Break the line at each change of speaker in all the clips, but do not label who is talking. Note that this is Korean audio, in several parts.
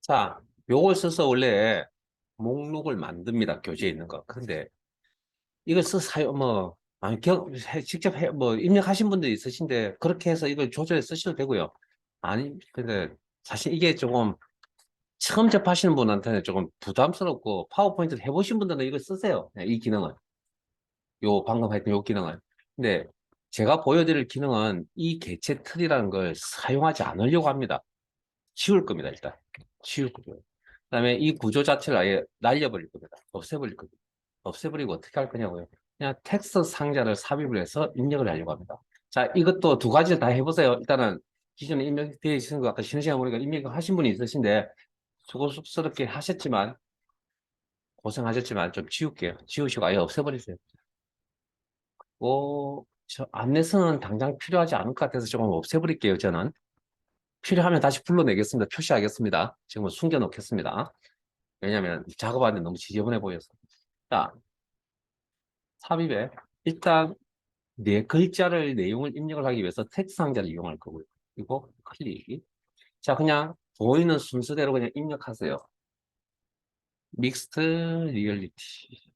자, 요걸 써서 원래 목록을 만듭니다. 교재에 있는 거. 근데 이걸 아니, 직접 입력하신 분들이 있으신데, 그렇게 해서 이걸 조절해 쓰셔도 되고요. 아니, 근데 사실 이게 조금 처음 접하시는 분한테는 조금 부담스럽고, 파워포인트 해보신 분들은 이걸 쓰세요. 이 기능을. 방금 했던 요 기능을. 근데 제가 보여드릴 기능은 이 개체 틀이라는 걸 사용하지 않으려고 합니다. 지울 겁니다, 일단. 지울 거고요. 그다음에 이 구조 자체를 아예 날려버릴 겁니다. 없애버릴 겁니다. 없애버리고 어떻게 할 거냐고요. 그냥 텍스트 상자를 삽입을 해서 입력을 하려고 합니다. 자, 이것도 두 가지를 다 해보세요. 일단은 기존에 입력되어 있으신 거 아까 쉬는 시간 보니까 입력하신 분이 있으신데 수고스럽게 하셨지만 고생하셨지만 좀 지울게요. 지우시고 아예 없애버리세요. 저 안내서는 당장 필요하지 않을 것 같아서 조금 없애버릴게요, 저는. 필요하면 다시 불러내겠습니다. 표시하겠습니다. 지금은 숨겨놓겠습니다. 왜냐하면 작업하는데 너무 지저분해 보여서. 자, 삽입에 일단 네 글자를 내용을 입력을 하기 위해서 텍스트 상자를 이용할 거고요. 그리고 클릭. 자, 그냥 보이는 순서대로 그냥 입력하세요. 믹스트 리얼리티.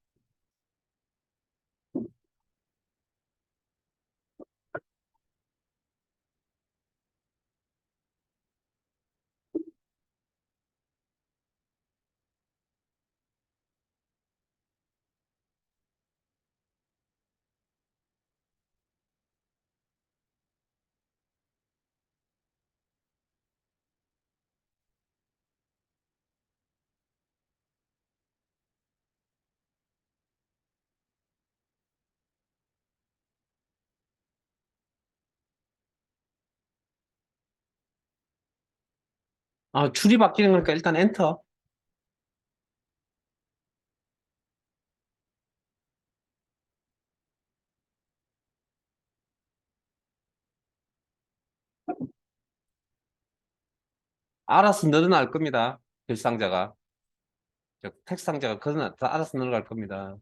아, 줄이 바뀌는 거니까 일단 엔터. 알아서 늘어날 겁니다. 글상자가. 텍스트 상자가 다 알아서 늘어날 겁니다.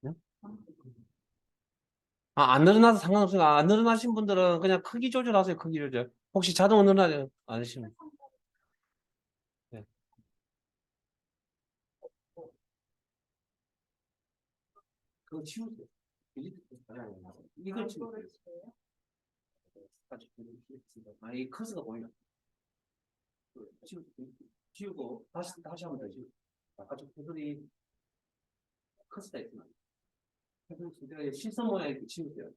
응? 아, 안 늘어나서 상관없어요. 안 늘어나신 분들은 그냥 크기 조절하세요. 크기 조절. 혹시 자동으로 늘어나지 않으시면. 네. 그거 치우세요. 이걸 치우세요. 이 커스가 보이나? 지우고 다시 한번 더 지우고. 아까 좀 구슬이 커스가 있구나. 실선 모양 이렇게 지우세요.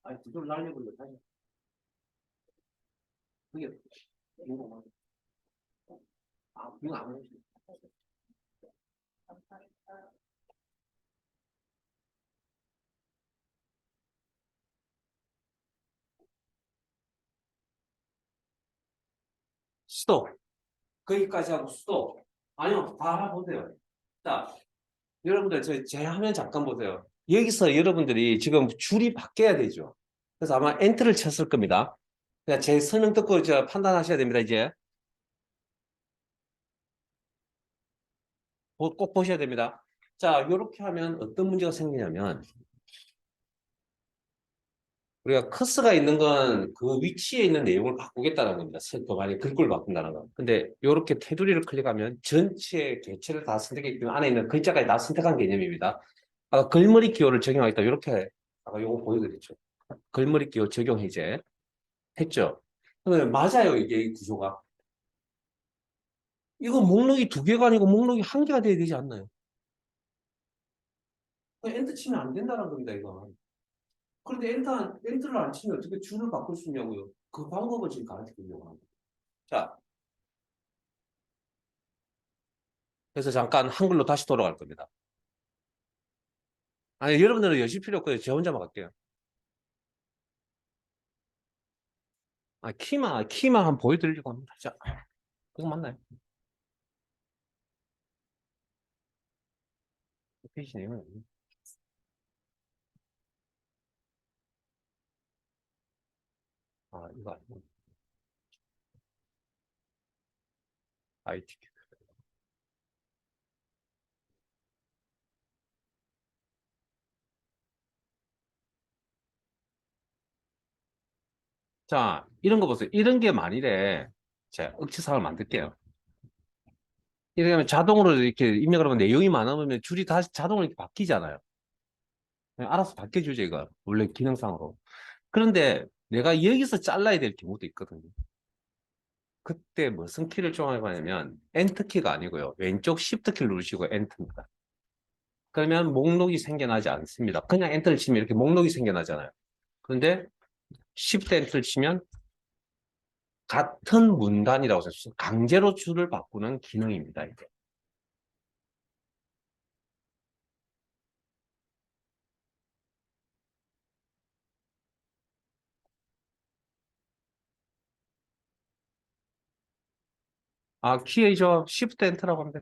아니, 구슬 날려버려. 다시. 그게, 이거, 이거 안 하시죠. 수도. 거기까지 하고 수도. 아니요, 다 보세요. 자, 여러분들, 제 화면 잠깐 보세요. 여기서 여러분들이 지금 줄이 바뀌어야 되죠. 그래서 아마 엔터를 쳤을 겁니다. 그냥 제 설명 듣고 판단하셔야 됩니다, 이제. 꼭 보셔야 됩니다. 자, 이렇게 하면 어떤 문제가 생기냐면, 우리가 커스가 있는 건 그 위치에 있는 내용을 바꾸겠다는 겁니다. 만약에 글꼴을 바꾼다는 건. 근데 이렇게 테두리를 클릭하면 전체 개체를 다 선택했기 때문에 안에 있는 글자까지 다 선택한 개념입니다. 아까 글머리 기호를 적용하겠다. 이렇게 아까 요거 보여드렸죠. 글머리 기호 적용 해제 했죠. 그러면 맞아요. 이게 이 구조가. 이거 목록이 두 개가 아니고 목록이 한 개가 돼야 되지 않나요? 엔터 치면 안 된다는 겁니다, 이거. 그런데 엔터를 안 치면 어떻게 줄을 바꿀 수 있냐고요. 그 방법을 지금 가르쳐 드리려고 합니다. 자, 그래서 잠깐 한글로 다시 돌아갈 겁니다. 아니, 여러분들은 여실 필요 없고요. 저 혼자만 갈게요. 키만 한번 보여드리려고 합니다. 자, 이거 맞나요? 페이지네요. 이거 아니고. IT. 자, 이런 거 보세요. 이런 게 만일에 제가 억지사항을 만들게요. 이렇게 하면 자동으로 이렇게 입력을 하면 내용이 많으면 줄이 다시 자동으로 이렇게 바뀌잖아요. 그냥 알아서 바뀌어주죠, 이거. 원래 기능상으로. 그런데 내가 여기서 잘라야 될 경우도 있거든요. 그때 무슨 키를 조합하냐면 엔터 키가 아니고요. 왼쪽 Shift 키를 누르시고 엔터입니다. 그러면 목록이 생겨나지 않습니다. 그냥 엔터를 치면 이렇게 목록이 생겨나잖아요. 그런데 Shift 엔터를 치면 같은 문단이라고 해서 강제로 줄을 바꾸는 기능입니다. 이게. 아, 키이죠. Shift 엔터라고 합니다.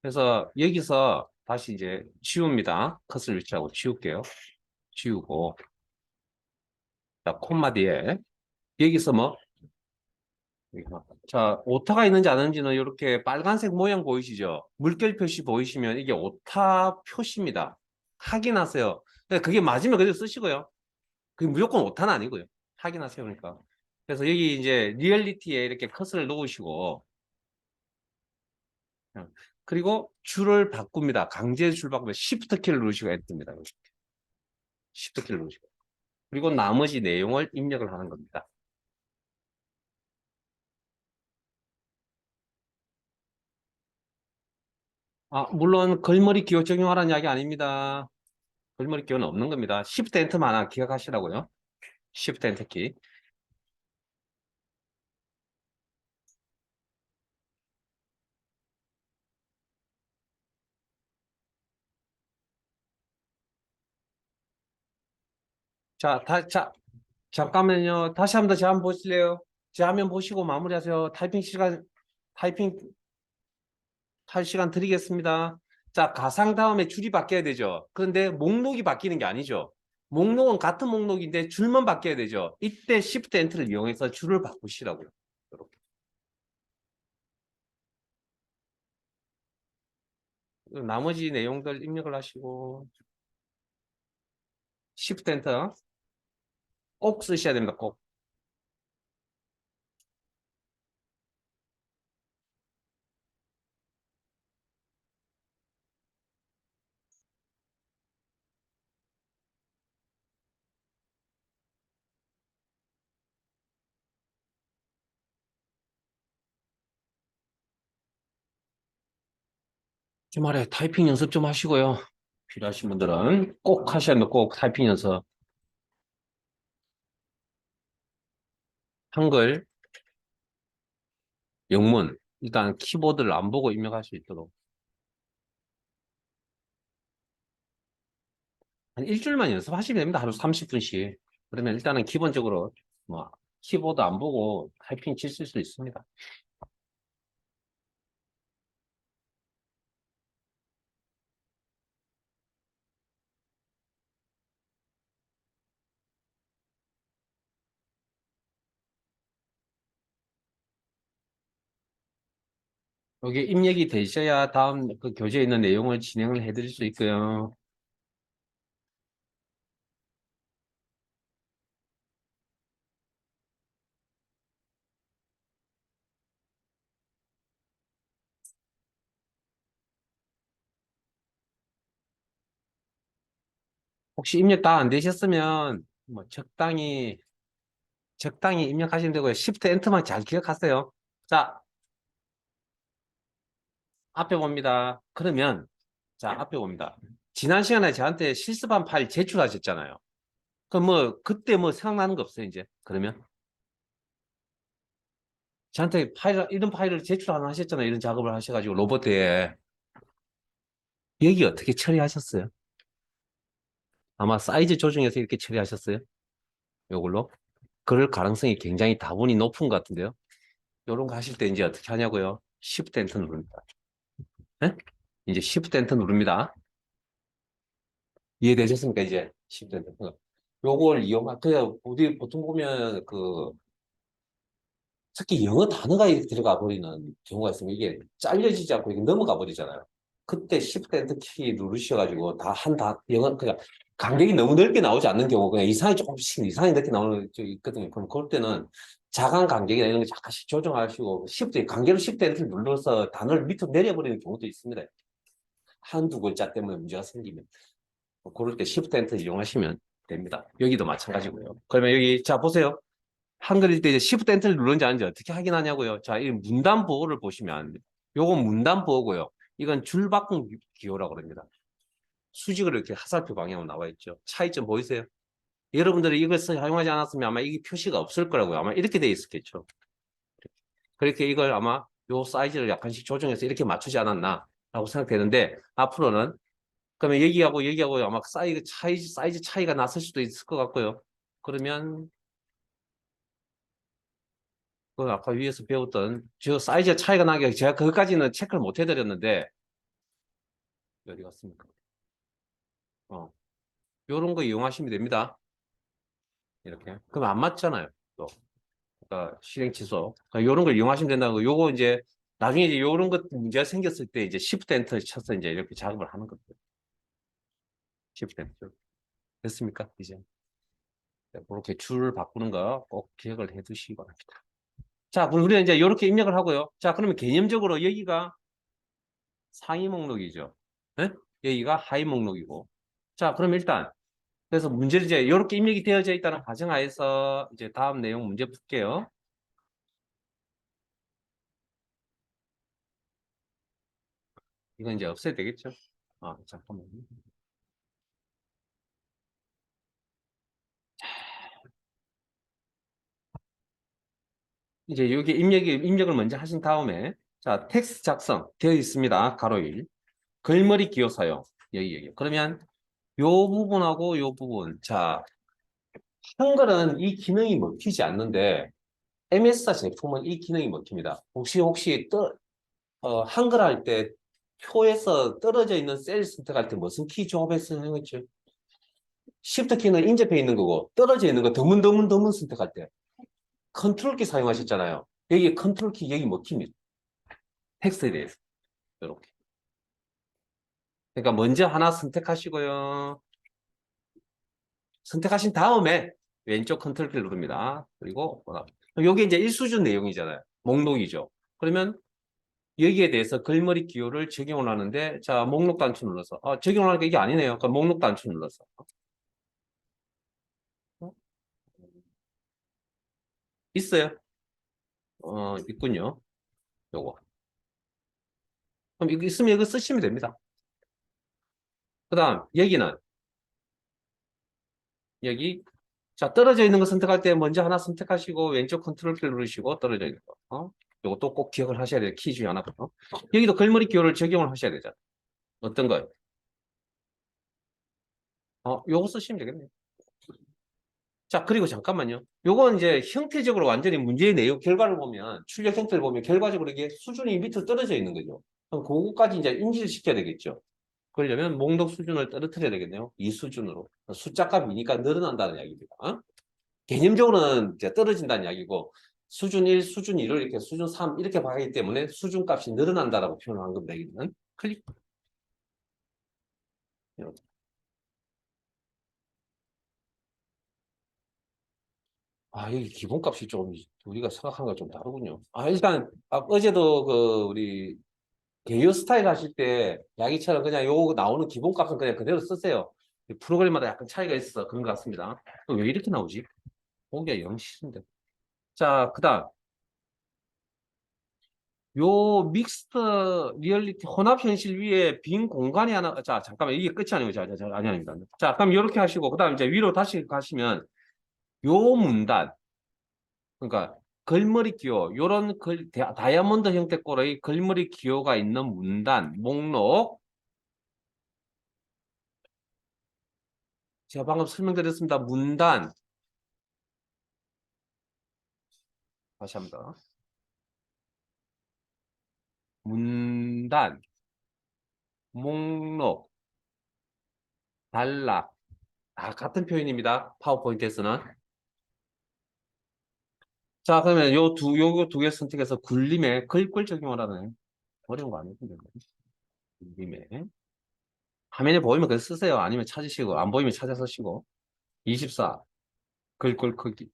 그래서 여기서 다시 이제 지웁니다. 컷을 위치하고 지울게요. 지우고 자, 콤마 뒤에 여기서 뭐 자, 오타가 있는지 안 있는지는 이렇게 빨간색 모양 보이시죠? 물결 표시 보이시면 이게 오타 표시입니다. 확인하세요. 근데 그게 맞으면 그대로 쓰시고요. 그게 무조건 오타는 아니고요. 확인하세요. 그러니까. 그래서 여기 이제 리얼리티에 이렇게 컷을 놓으시고 그리고 줄을 바꿉니다. 강제 줄 바꾸면 Shift 키를 누르시고 엔터입니다. Shift 키를 누르시고 그리고 나머지 내용을 입력을 하는 겁니다. 아, 물론 글머리 기호 적용하라는 이야기 아닙니다. 글머리 기호는 없는 겁니다. Shift 엔터만 하나 기억하시라고요. Shift 엔터 키. 자, 잠깐만요. 다시 한 번 더 제 한번 보실래요? 제 화면 보시고 마무리하세요. 타이핑 할 시간 드리겠습니다. 자, 가상 다음에 줄이 바뀌어야 되죠. 그런데 목록이 바뀌는 게 아니죠. 목록은 같은 목록인데 줄만 바뀌어야 되죠. 이때 Shift 엔터를 이용해서 줄을 바꾸시라고요. 이렇게. 나머지 내용들 입력을 하시고 Shift 엔터 꼭 쓰셔야 됩니다. 꼭. 주말에 타이핑 연습 좀 하시고요. 필요하신 분들은 꼭 하셔야 됩니다. 꼭 타이핑 연습. 한글, 영문. 일단 키보드를 안 보고 입력할 수 있도록. 한 일주일만 연습하시면 됩니다. 하루 30분씩. 그러면 일단은 기본적으로 뭐 키보드 안 보고 타이핑 치실 수 있습니다. 여기 입력이 되셔야 다음 그 교재에 있는 내용을 진행을 해드릴 수 있고요. 혹시 입력 다 안 되셨으면 뭐 적당히 입력하시면 되고요. Shift 엔터만 잘 기억하세요. 자, 앞에 봅니다. 그러면 자, 앞에 봅니다. 지난 시간에 저한테 실습한 파일 제출하셨잖아요. 그럼 뭐 그때 뭐 생각나는 거 없어요, 이제? 그러면 저한테 이런 파일을 제출 안 하셨잖아요. 이런 작업을 하셔가지고 로봇에 여기 어떻게 처리하셨어요? 아마 사이즈 조정해서 이렇게 처리하셨어요? 요걸로? 그럴 가능성이 굉장히 다분히 높은 것 같은데요. 요런 거 하실 때 이제 어떻게 하냐고요? Shift 엔터 누릅니다. 네? 이제 Shift 엔터 누릅니다. 이해되셨습니까? 이제 Shift 엔터. 요걸 이용할, 우리 보통 보면 특히 영어 단어가 이렇게 들어가 버리는 경우가 있으면 이게 잘려지지 않고 이게 넘어가 버리잖아요. 그때 Shift Enter 키 누르셔가지고 영어, 그러니까 간격이 너무 넓게 나오지 않는 경우, 그냥 이상이 조금씩 이상이 넓게 나오는 게 있거든요. 그럼 그럴 때는 자간 간격이나 이런 거 잠깐씩 조정하시고, 간격을 Shift Enter 눌러서 단어를 밑으로 내려버리는 경우도 있습니다. 한두 글자 때문에 문제가 생기면. 그럴 때 Shift Enter 이용하시면 됩니다. 여기도 마찬가지고요. 그러면 여기, 자, 보세요. 한글일 때 이제 Shift Enter를 누른지 아닌지 어떻게 확인하냐고요. 자, 이 문단 보호를 보시면 요건 문단 보호고요. 이건 줄바꿈 기호라고 합니다. 수직으로 이렇게 하살표 방향으로 나와 있죠. 차이점 보이세요? 여러분들이 이것을 사용하지 않았으면 아마 이게 표시가 없을 거라고요. 아마 이렇게 돼 있었겠죠. 그렇게 이걸 아마 요 사이즈를 약간씩 조정해서 이렇게 맞추지 않았나 라고 생각되는데 앞으로는 그러면 여기하고 아마 사이즈 차이가 났을 수도 있을 것 같고요. 그러면 그 아까 위에서 배웠던 저 사이즈 차이가 나게 제가 그것까지는 체크를 못 해드렸는데 어디 갔습니까? 요런 거 이용하시면 됩니다. 이렇게 그럼 안 맞잖아요. 또 그러니까 실행 취소 요런 걸 이용하시면 된다고. 요거 이제 나중에 이제 요런 것 문제가 생겼을 때 이제 Shift Enter 쳐서 이제 이렇게 작업을 하는 거예요. Shift Enter 됐습니까? 이제 그렇게 줄 바꾸는 거 꼭 기억을 해 두시기 바랍니다. 자, 그럼 우리는 이제 이렇게 입력을 하고요. 자, 그러면 개념적으로 여기가 상위 목록이죠. 네? 여기가 하위 목록이고. 자, 그럼 일단 그래서 문제를 이제 이렇게 입력이 되어져 있다는 가정하에서 이제 다음 내용 문제 풀게요. 이건 이제 없애야 되겠죠? 아, 잠깐만요. 이제 여기 입력을 먼저 하신 다음에 자, 텍스트 작성 되어 있습니다. 가로 1. 글머리 기호 사용. 여기. 그러면 요 부분하고 요 부분. 자, 한글은 이 기능이 먹히지 않는데 MS사 제품은 이 기능이 먹힙니다. 혹시 한글 할 때 표에서 떨어져 있는 셀 선택할 때 무슨 키 조합해서 사용했죠? Shift 키는 인접해 있는 거고 떨어져 있는 거 드문드문 선택할 때 컨트롤 키 사용하셨잖아요. 여기 컨트롤 키 여기 먹힙니다. 텍스트에 대해서 이렇게. 그러니까 먼저 하나 선택하시고요. 선택하신 다음에 왼쪽 컨트롤 키를 누릅니다. 그리고 여기 이제 1수준 내용이잖아요. 목록이죠. 그러면 여기에 대해서 글머리 기호를 적용을 하는데 자 목록 단추 눌러서 적용을 하니까 이게 아니네요. 그러니까 목록 단추 눌러서 있어요. 있군요. 요거. 그럼 이거 있으면 이거 쓰시면 됩니다. 그 다음 여기는 여기 자 떨어져 있는 거 선택할 때 먼저 하나 선택하시고 왼쪽 컨트롤 키를 누르시고 떨어져 있는 거. 요것도 꼭 기억을 하셔야 돼요. 키 중에 하나. 여기도 글머리 기호를 적용을 하셔야 되잖아. 어떤 거요? 요거 쓰시면 되겠네요. 자, 그리고 잠깐만요. 요건 이제 형태적으로 완전히 문제의 내용, 결과를 보면, 출력 형태를 보면 결과적으로 이게 수준이 밑으로 떨어져 있는 거죠. 그럼 그거까지 이제 인지를 시켜야 되겠죠. 그러려면 목록 수준을 떨어뜨려야 되겠네요. 이 수준으로. 숫자 값이니까 늘어난다는 이야기입니다. 개념적으로는 이제 떨어진다는 이야기고, 수준 1, 수준 2를 이렇게 수준 3 이렇게 봐기 때문에 수준 값이 늘어난다라고 표현한 겁니다. 여기는. 클릭. 여기 기본값이 좀 우리가 생각한 거 좀 다르군요. 일단 어제도 우리 개요 스타일 하실 때 야기처럼 그냥 요 나오는 기본값은 그냥 그대로 쓰세요. 프로그램마다 약간 차이가 있어서 그런 것 같습니다. 왜 이렇게 나오지? 보기가 영 싫은데. 자, 그다음 요 믹스트 리얼리티 혼합 현실 위에 빈 공간이 하나. 자, 잠깐만 이게 끝이 아니고 아니 아닙니다. 자, 그럼 이렇게 하시고 그다음 이제 위로 다시 가시면 요 문단. 그러니까 글머리 기호, 요런 다이아몬드 형태꼴의 글머리 기호가 있는 문단, 목록. 제가 방금 설명드렸습니다. 문단. 다시 합니다. 문단, 목록, 단락. 다 같은 표현입니다. 파워포인트에서는. 자, 그러면 요거 두 개 선택해서 굴림에 글꼴 적용을 하네. 어려운 거 아니던데. 굴림에. 화면에 보이면 그거 쓰세요. 아니면 찾으시고, 안 보이면 찾아서 쓰시고. 24. 글꼴 크기.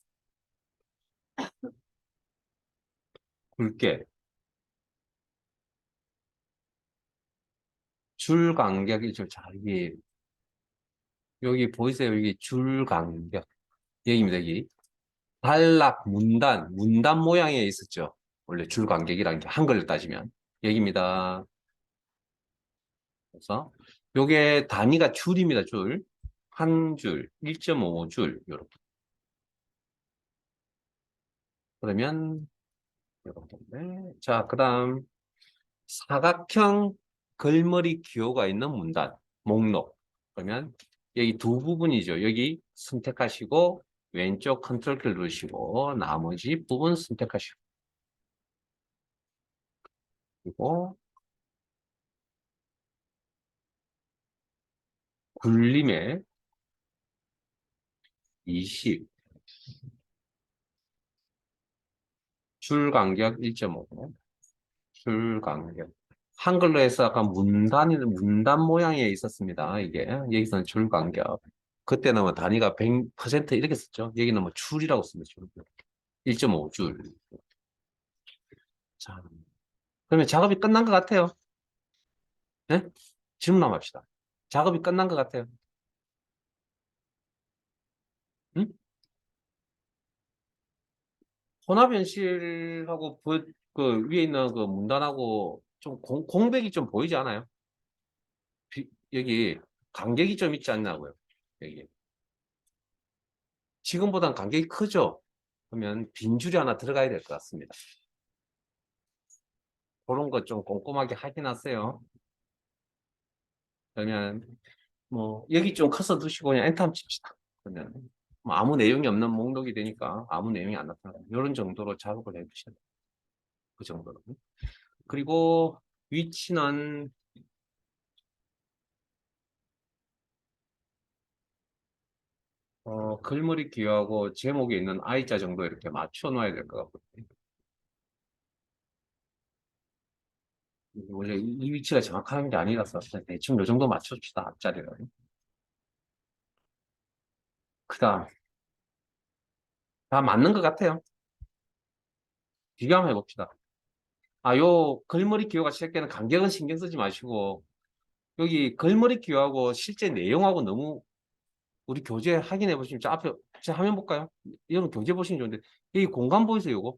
굵게. 줄 간격이죠. 자, 여기 보이세요? 여기 줄 간격. 여기입니다, 여기. 단락, 문단 모양에 있었죠. 원래 줄 간격이라는 게 한글로 따지면. 여기입니다. 그래서 요게 단위가 줄입니다, 줄. 한 줄, 1.5줄, 요렇게. 그러면, 요렇게. 자, 그 다음, 사각형 글머리 기호가 있는 문단, 목록. 그러면 여기 두 부분이죠. 여기 선택하시고, 왼쪽 컨트롤 키를 누르시고, 나머지 부분 선택하시고, 그리고 굴림에 20, 줄 간격 1.5, 줄 간격. 한글로 해서 아까 문단 모양에 있었습니다. 이게. 여기서는 줄 간격. 그때는 뭐 단위가 100% 이렇게 썼죠. 여기는 뭐 줄이라고 씁니다. 줄. 1.5줄. 자, 그러면 작업이 끝난 것 같아요. 네? 질문 한번 합시다. 작업이 끝난 것 같아요. 응? 혼합현실하고 그 위에 있는 그 문단하고 좀 공백이 좀 보이지 않아요? 여기 간격이 좀 있지 않나고요? 여기. 지금보단 간격이 크죠? 그러면 빈줄이 하나 들어가야 될 것 같습니다. 그런 거 좀 꼼꼼하게 확인하세요. 그러면 뭐 여기 좀 커서 두시고 그냥 엔터 한번 칩시다. 그러면 뭐 아무 내용이 없는 목록이 되니까 아무 내용이 안 나타나요. 이런 정도로 작업을 해주셔야 돼요. 그 정도로. 그리고 위치는 글머리 기호하고 제목에 있는 I자 정도 이렇게 맞춰 놔야 될 것 같거든요. 원래 이 위치가 정확한 게 아니라서 그냥 대충 이 정도 맞춰줍시다. 앞자리를. 그 다음 다 맞는 것 같아요. 비교 한번 해봅시다. 요 글머리 기호가 시작되는 간격은 신경 쓰지 마시고 여기 글머리 기호하고 실제 내용하고 너무 우리 교재 확인해 보시면 저 앞에 제 화면 볼까요? 여러분 교재 보시면 좋은데 여기 공간 보이세요? 요거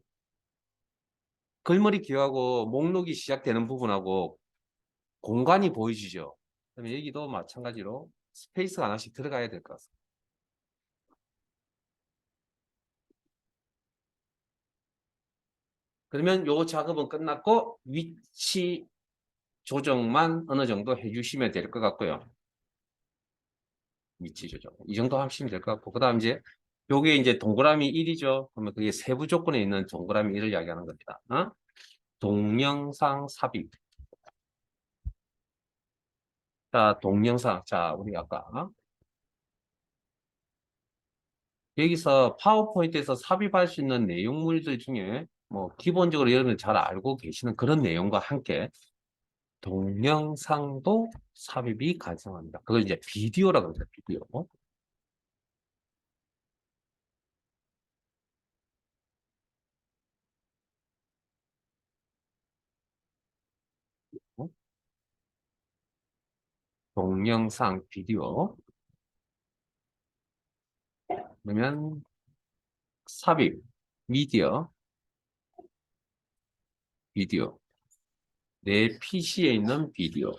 글머리 기호하고 목록이 시작되는 부분하고 공간이 보이시죠? 그러면 여기도 마찬가지로 스페이스가 하나씩 들어가야 될 것 같습니다. 그러면 요 작업은 끝났고 위치 조정만 어느 정도 해주시면 될 것 같고요. 위치 조정. 이 정도 하시면 될 것 같고. 그 다음 이제 요게 이제 동그라미 1이죠. 그러면 그게 세부 조건에 있는 동그라미 1을 이야기하는 겁니다. 동영상 삽입. 자, 동영상. 자, 우리 아까 여기서 파워포인트에서 삽입할 수 있는 내용물들 중에 뭐 기본적으로 여러분들 잘 알고 계시는 그런 내용과 함께 동영상도 삽입이 가능합니다. 그걸 이제 비디오라고 합니다. 비디오. 동영상 비디오. 그러면 삽입, 미디어, 비디오. 내 PC에 있는 비디오.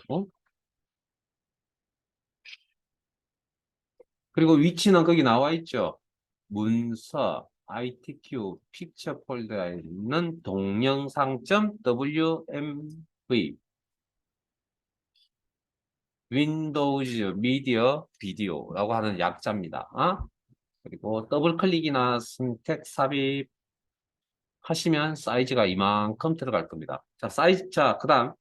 그리고 위치는 거기 나와 있죠. 문서, ITQ, 픽처 폴더에 있는 동영상.wmv. 윈도우즈 미디어 비디오라고 하는 약자입니다. 그리고 더블 클릭이나 선택 삽입하시면 사이즈가 이만큼 들어갈 겁니다. 자, 자, 그 다음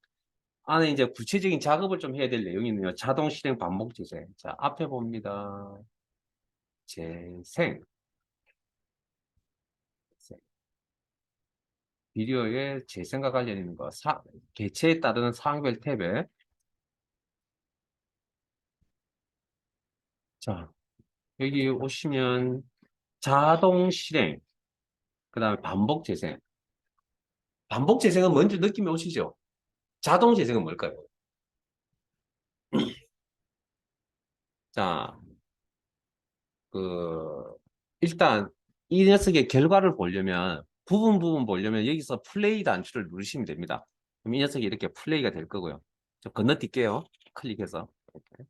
안에 이제 구체적인 작업을 좀 해야 될 내용이 있네요. 자동 실행 반복 재생. 자, 앞에 봅니다. 재생. 비디오의 재생과 관련 있는 거, 개체에 따르는 사항별 탭에, 자, 여기 오시면 자동 실행, 그 다음에 반복 재생. 반복 재생은 뭔지 느낌이 오시죠? 자동 재생은 뭘까요? 자, 그, 일단 이 녀석의 결과를 보려면, 부분 보려면 여기서 플레이 단추를 누르시면 됩니다. 그럼 이 녀석이 이렇게 플레이가 될 거고요. 저 건너뛸게요. 클릭해서. 이렇게.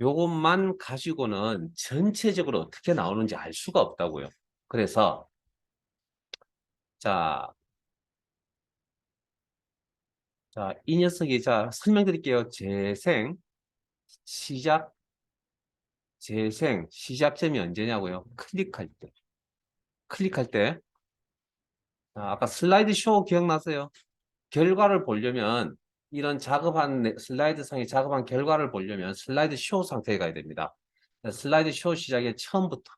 요것만 가지고는 전체적으로 어떻게 나오는지 알 수가 없다고요. 그래서, 자, 이 녀석이, 설명드릴게요. 시작, 시작점이 언제냐고요? 클릭할 때. 클릭할 때, 아까 슬라이드 쇼 기억나세요? 결과를 보려면 이런 슬라이드 상에 작업한 결과를 보려면 슬라이드 쇼 상태에 가야 됩니다. 슬라이드 쇼 시작에 처음부터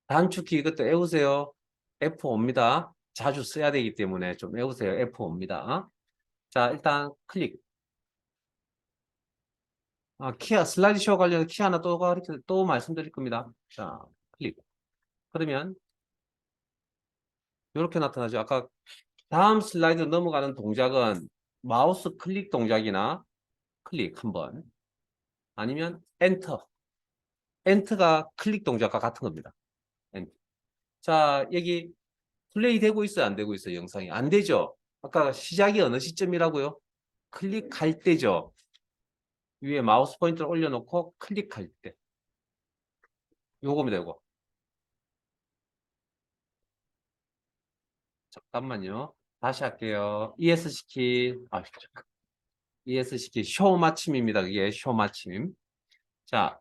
단축키 이것도 외우세요. F5입니다. 자주 써야 되기 때문에 좀 외우세요. F5입니다. 자, 일단 클릭. 슬라이드 쇼 관련 키 하나 또 말씀드릴 겁니다. 자, 클릭. 그러면 이렇게 나타나죠. 아까 다음 슬라이드 넘어가는 동작은 마우스 클릭 동작이나 클릭 한번 아니면 엔터. 엔터가 클릭 동작과 같은 겁니다. 엔터. 자, 여기 플레이 되고 있어요? 안 되고 있어요? 영상이. 안 되죠? 아까 시작이 어느 시점이라고요? 클릭할 때죠. 위에 마우스 포인터를 올려놓고 클릭할 때. 요거면 되고. 잠깐만요. 다시 할게요. ESC 키 쇼 마침입니다. 그게 쇼 마침. 자,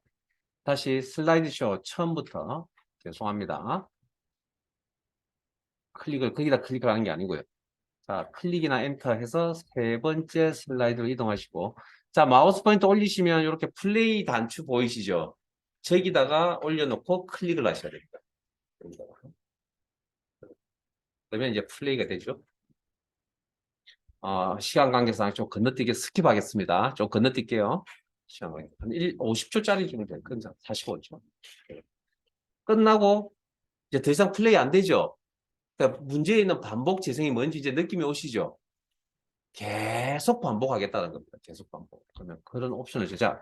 다시 슬라이드 쇼 처음부터. 죄송합니다. 거기다 클릭을 하는 게 아니고요. 자, 클릭이나 엔터 해서 세 번째 슬라이드로 이동하시고, 자, 마우스 포인터 올리시면 이렇게 플레이 단추 보이시죠? 저기다가 올려놓고 클릭을 하셔야 됩니다. 그러면 이제 플레이가 되죠. 시간 관계상 좀 건너뛰기 스킵하겠습니다. 좀 건너뛸게요. 시간 관계. 한 50초짜리 정도 될 건데, 45초. 끝나고, 이제 더 이상 플레이 안 되죠? 그러니까 문제에 있는 반복 재생이 뭔지 이제 느낌이 오시죠? 계속 반복하겠다는 겁니다. 계속 반복. 그러면 그런 옵션을 주자.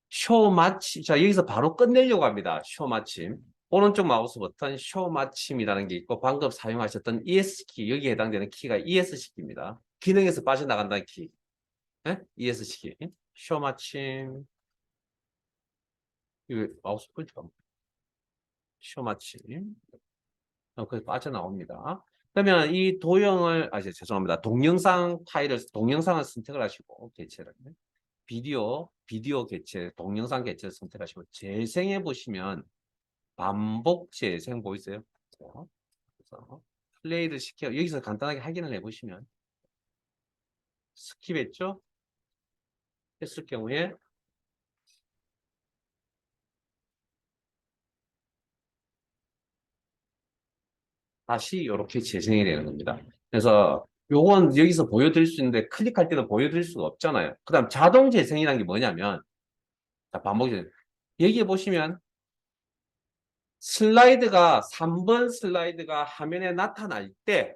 쇼 마침. 자, 여기서 바로 끝내려고 합니다. 쇼 마침. 오른쪽 마우스 버튼 쇼 마침이라는 게 있고 방금 사용하셨던 ES키 여기에 해당되는 키가 ESC 키입니다. 기능에서 빠져나간다는 키. 네? ESC 키. 쇼 마침. 이거 마우스 포인트가 쇼 마침. 그게 빠져나옵니다. 그러면 이 죄송합니다. 동영상을 선택을 하시고 개체를. 비디오 개체, 동영상 개체를 선택하시고 재생해 보시면 반복 재생 보이세요? 그래서 플레이를 시켜 여기서 간단하게 확인을 해보시면 스킵했죠? 했을 경우에 다시 이렇게 재생이 되는 겁니다. 그래서 요건 여기서 보여드릴 수 있는데 클릭할 때는 보여드릴 수가 없잖아요. 그 다음 자동 재생이라는 게 뭐냐면 반복 재생 여기에 보시면 3번 슬라이드가 화면에 나타날 때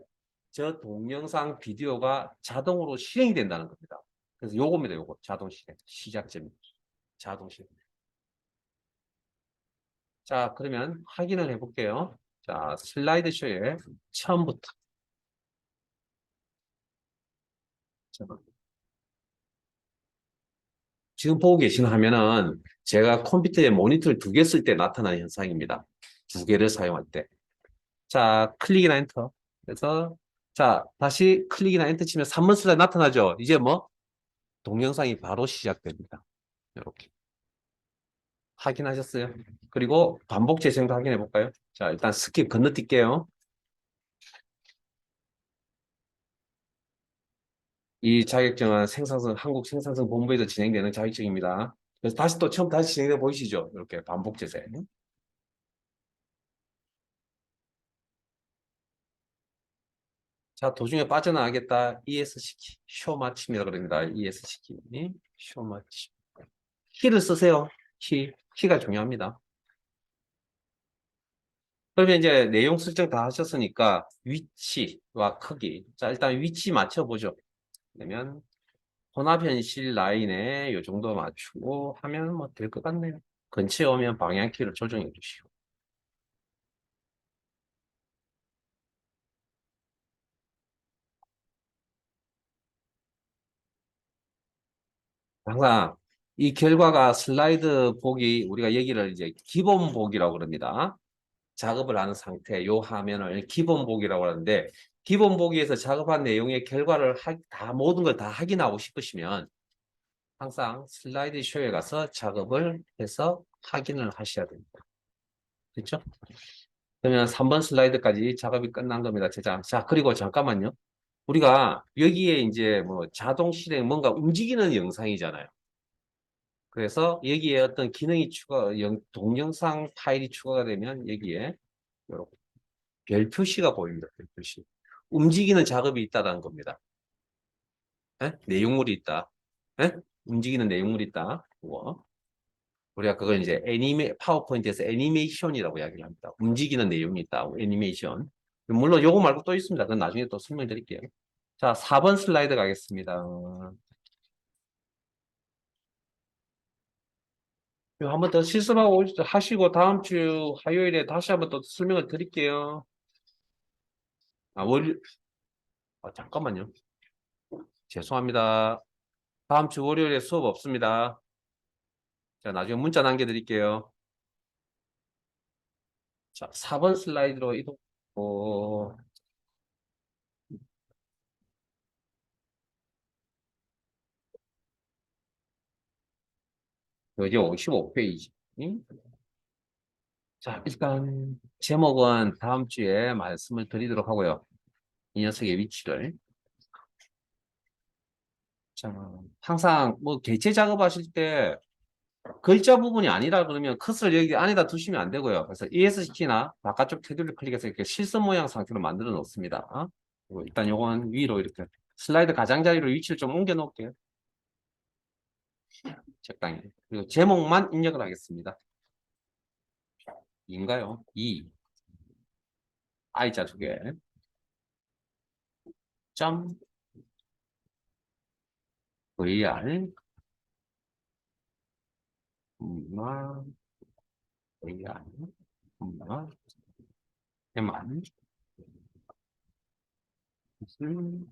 저 동영상 비디오가 자동으로 실행이 된다는 겁니다. 그래서 요겁니다. 요거 자동 실행 시작점 자동 실행. 자, 그러면 확인을 해볼게요. 자, 슬라이드 쇼의 처음부터. 자, 지금 보고 계시는 화면은 제가 컴퓨터에 모니터를 2개 쓸 때 나타나는 현상입니다. 2개를 사용할 때. 자, 클릭이나 엔터. 그래서 자, 다시 클릭이나 엔터 치면 3번 슬라이드 나타나죠. 이제 뭐 동영상이 바로 시작됩니다. 이렇게. 확인하셨어요? 그리고 반복 재생도 확인해 볼까요? 자, 일단 스킵 건너뛸게요. 이 자격증은 한국 생산성 본부에서 진행되는 자격증입니다. 그래서 다시 또 처음 다시 진행해 보이시죠? 이렇게 반복 재생. 자, 도중에 빠져나가겠다. ES시키. 쇼 마침이라 그럽니다. ES시키. 쇼 마침. 키를 쓰세요. 키. 키가 중요합니다. 그러면 이제 내용 설정 다 하셨으니까 위치와 크기. 자, 일단 위치 맞춰보죠. 그러면 혼합 현실 라인에 이 정도 맞추고 하면 뭐 될 것 같네요. 근처에 오면 방향키를 조정해 주시고. 항상 이 결과가 슬라이드 보기, 우리가 여기를 이제 기본 보기라고 그럽니다. 작업을 하는 상태, 요 화면을 기본 보기라고 하는데, 기본 보기에서 작업한 내용의 결과를 다, 모든 걸 다 확인하고 싶으시면, 항상 슬라이드 쇼에 가서 작업을 해서 확인을 하셔야 됩니다. 그렇죠? 그러면 3번 슬라이드까지 작업이 끝난 겁니다. 제작. 자, 그리고 잠깐만요. 우리가 여기에 이제 뭐 자동 실행 뭔가 움직이는 영상이잖아요. 그래서 여기에 어떤 기능이 동영상 파일이 추가가 되면 여기에 이렇게 별 표시가 보입니다. 별 표시. 움직이는 작업이 있다는 겁니다. 에? 내용물이 있다. 에? 움직이는 내용물이 있다. 그거. 우리가 그걸 이제 파워포인트에서 애니메이션이라고 이야기를 합니다. 움직이는 내용이 있다. 애니메이션. 물론 요거 말고 또 있습니다. 그건 나중에 또 설명드릴게요. 자, 4번 슬라이드 가겠습니다. 한 번 더 실습하고 하시고 다음 주 화요일에 다시 한번 또 설명을 드릴게요. 아, 잠깐만요. 죄송합니다. 다음 주 월요일에 수업 없습니다. 자, 나중에 문자 남겨드릴게요. 자, 4번 슬라이드로 이동. 이제 55페이지. 자, 일단 제목은 다음 주에 말씀을 드리도록 하고요. 이 녀석의 위치를. 자, 항상 뭐 개체 작업하실 때 글자 부분이 아니라 그러면 컷을 여기 안에다 두시면 안 되고요. 그래서 ESC나 바깥쪽 테두리를 클릭해서 이렇게 실선 모양 상태로 만들어 놓습니다. 그리고 일단 요건 위로 이렇게 슬라이드 가장자리로 위치를 좀 옮겨 놓을게요. 적당히. 그리고 제목만 입력을 하겠습니다. 인가요? 2. I자 두 개. 점 VR 엄마 VR 엄마 해만 무슨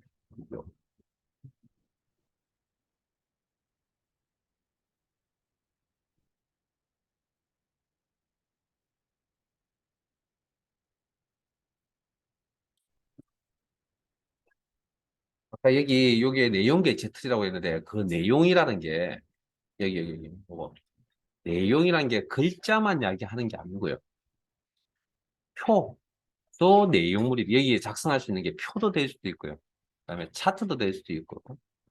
아까 여기에 내용 게제트라고 했는데 그 내용이라는 게 여기 뭐 내용이라는 게 글자만 이야기하는 게 아니고요. 표도 내용물이 여기에 작성할 수 있는 게 표도 될 수도 있고요. 그다음에 차트도 될 수도 있고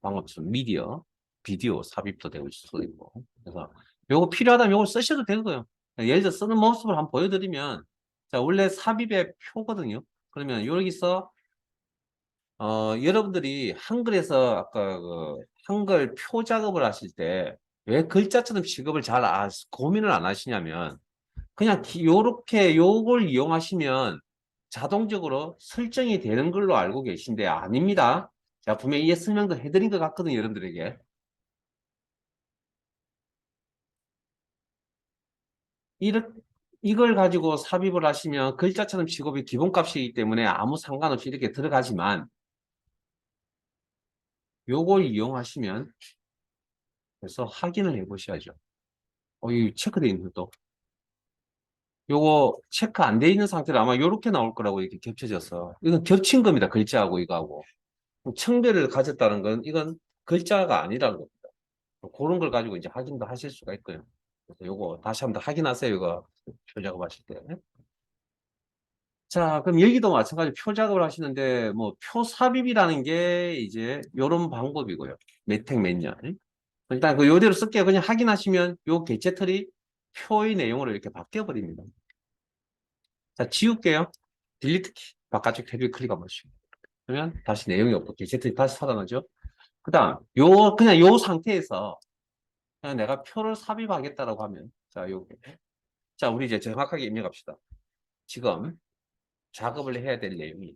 방금 전 미디어, 비디오 삽입도 될 수도 있고. 그래서 요거 필요하다면 요걸 쓰셔도 되고요. 예를 들어 쓰는 모습을 한번 보여드리면 자 원래 삽입의 표거든요. 그러면 여기서 여러분들이 한글에서 아까 그 한글 표 작업을 하실 때 왜 글자처럼 직업을 고민을 안 하시냐면 그냥 요렇게 요걸 이용하시면 자동적으로 설정이 되는 걸로 알고 계신데 아닙니다. 제가 분명히 이 설명도 해드린 것 같거든요, 여러분들에게. 이렇게 이걸 가지고 삽입을 하시면 글자처럼 직업이 기본값이기 때문에 아무 상관없이 이렇게 들어가지만 요걸 이용하시면 그래서 확인을 해 보셔야죠. 이 체크돼 있는 것도. 요거 체크 안 돼 있는 상태로 아마 요렇게 나올 거라고 이렇게 겹쳐져서. 이건 겹친 겁니다. 글자하고 이거하고. 청배를 가졌다는 건 이건 글자가 아니라는 겁니다. 그런 걸 가지고 이제 확인도 하실 수가 있고요. 그래서 요거 다시 한번 확인하세요. 이거 표 작업하실 때. 자, 그럼 여기도 마찬가지 표 작업을 하시는데 뭐 표 삽입이라는 게 이제 요런 방법이고요. 몇택 몇 년. 일단 그 요대로 쓸게요. 그냥 확인하시면 요 개체 틀이 표의 내용으로 이렇게 바뀌어 버립니다. 자, 지울게요. 딜리트 키. 바깥쪽 테두리 클릭 한번 하시고. 그러면 다시 내용이 없고 게제트 다시 살아나죠. 그다음 그냥 요 상태에서 그냥 내가 표를 삽입하겠다라고 하면 자 우리 이제 정확하게 입력합시다. 지금 작업을 해야 될 내용이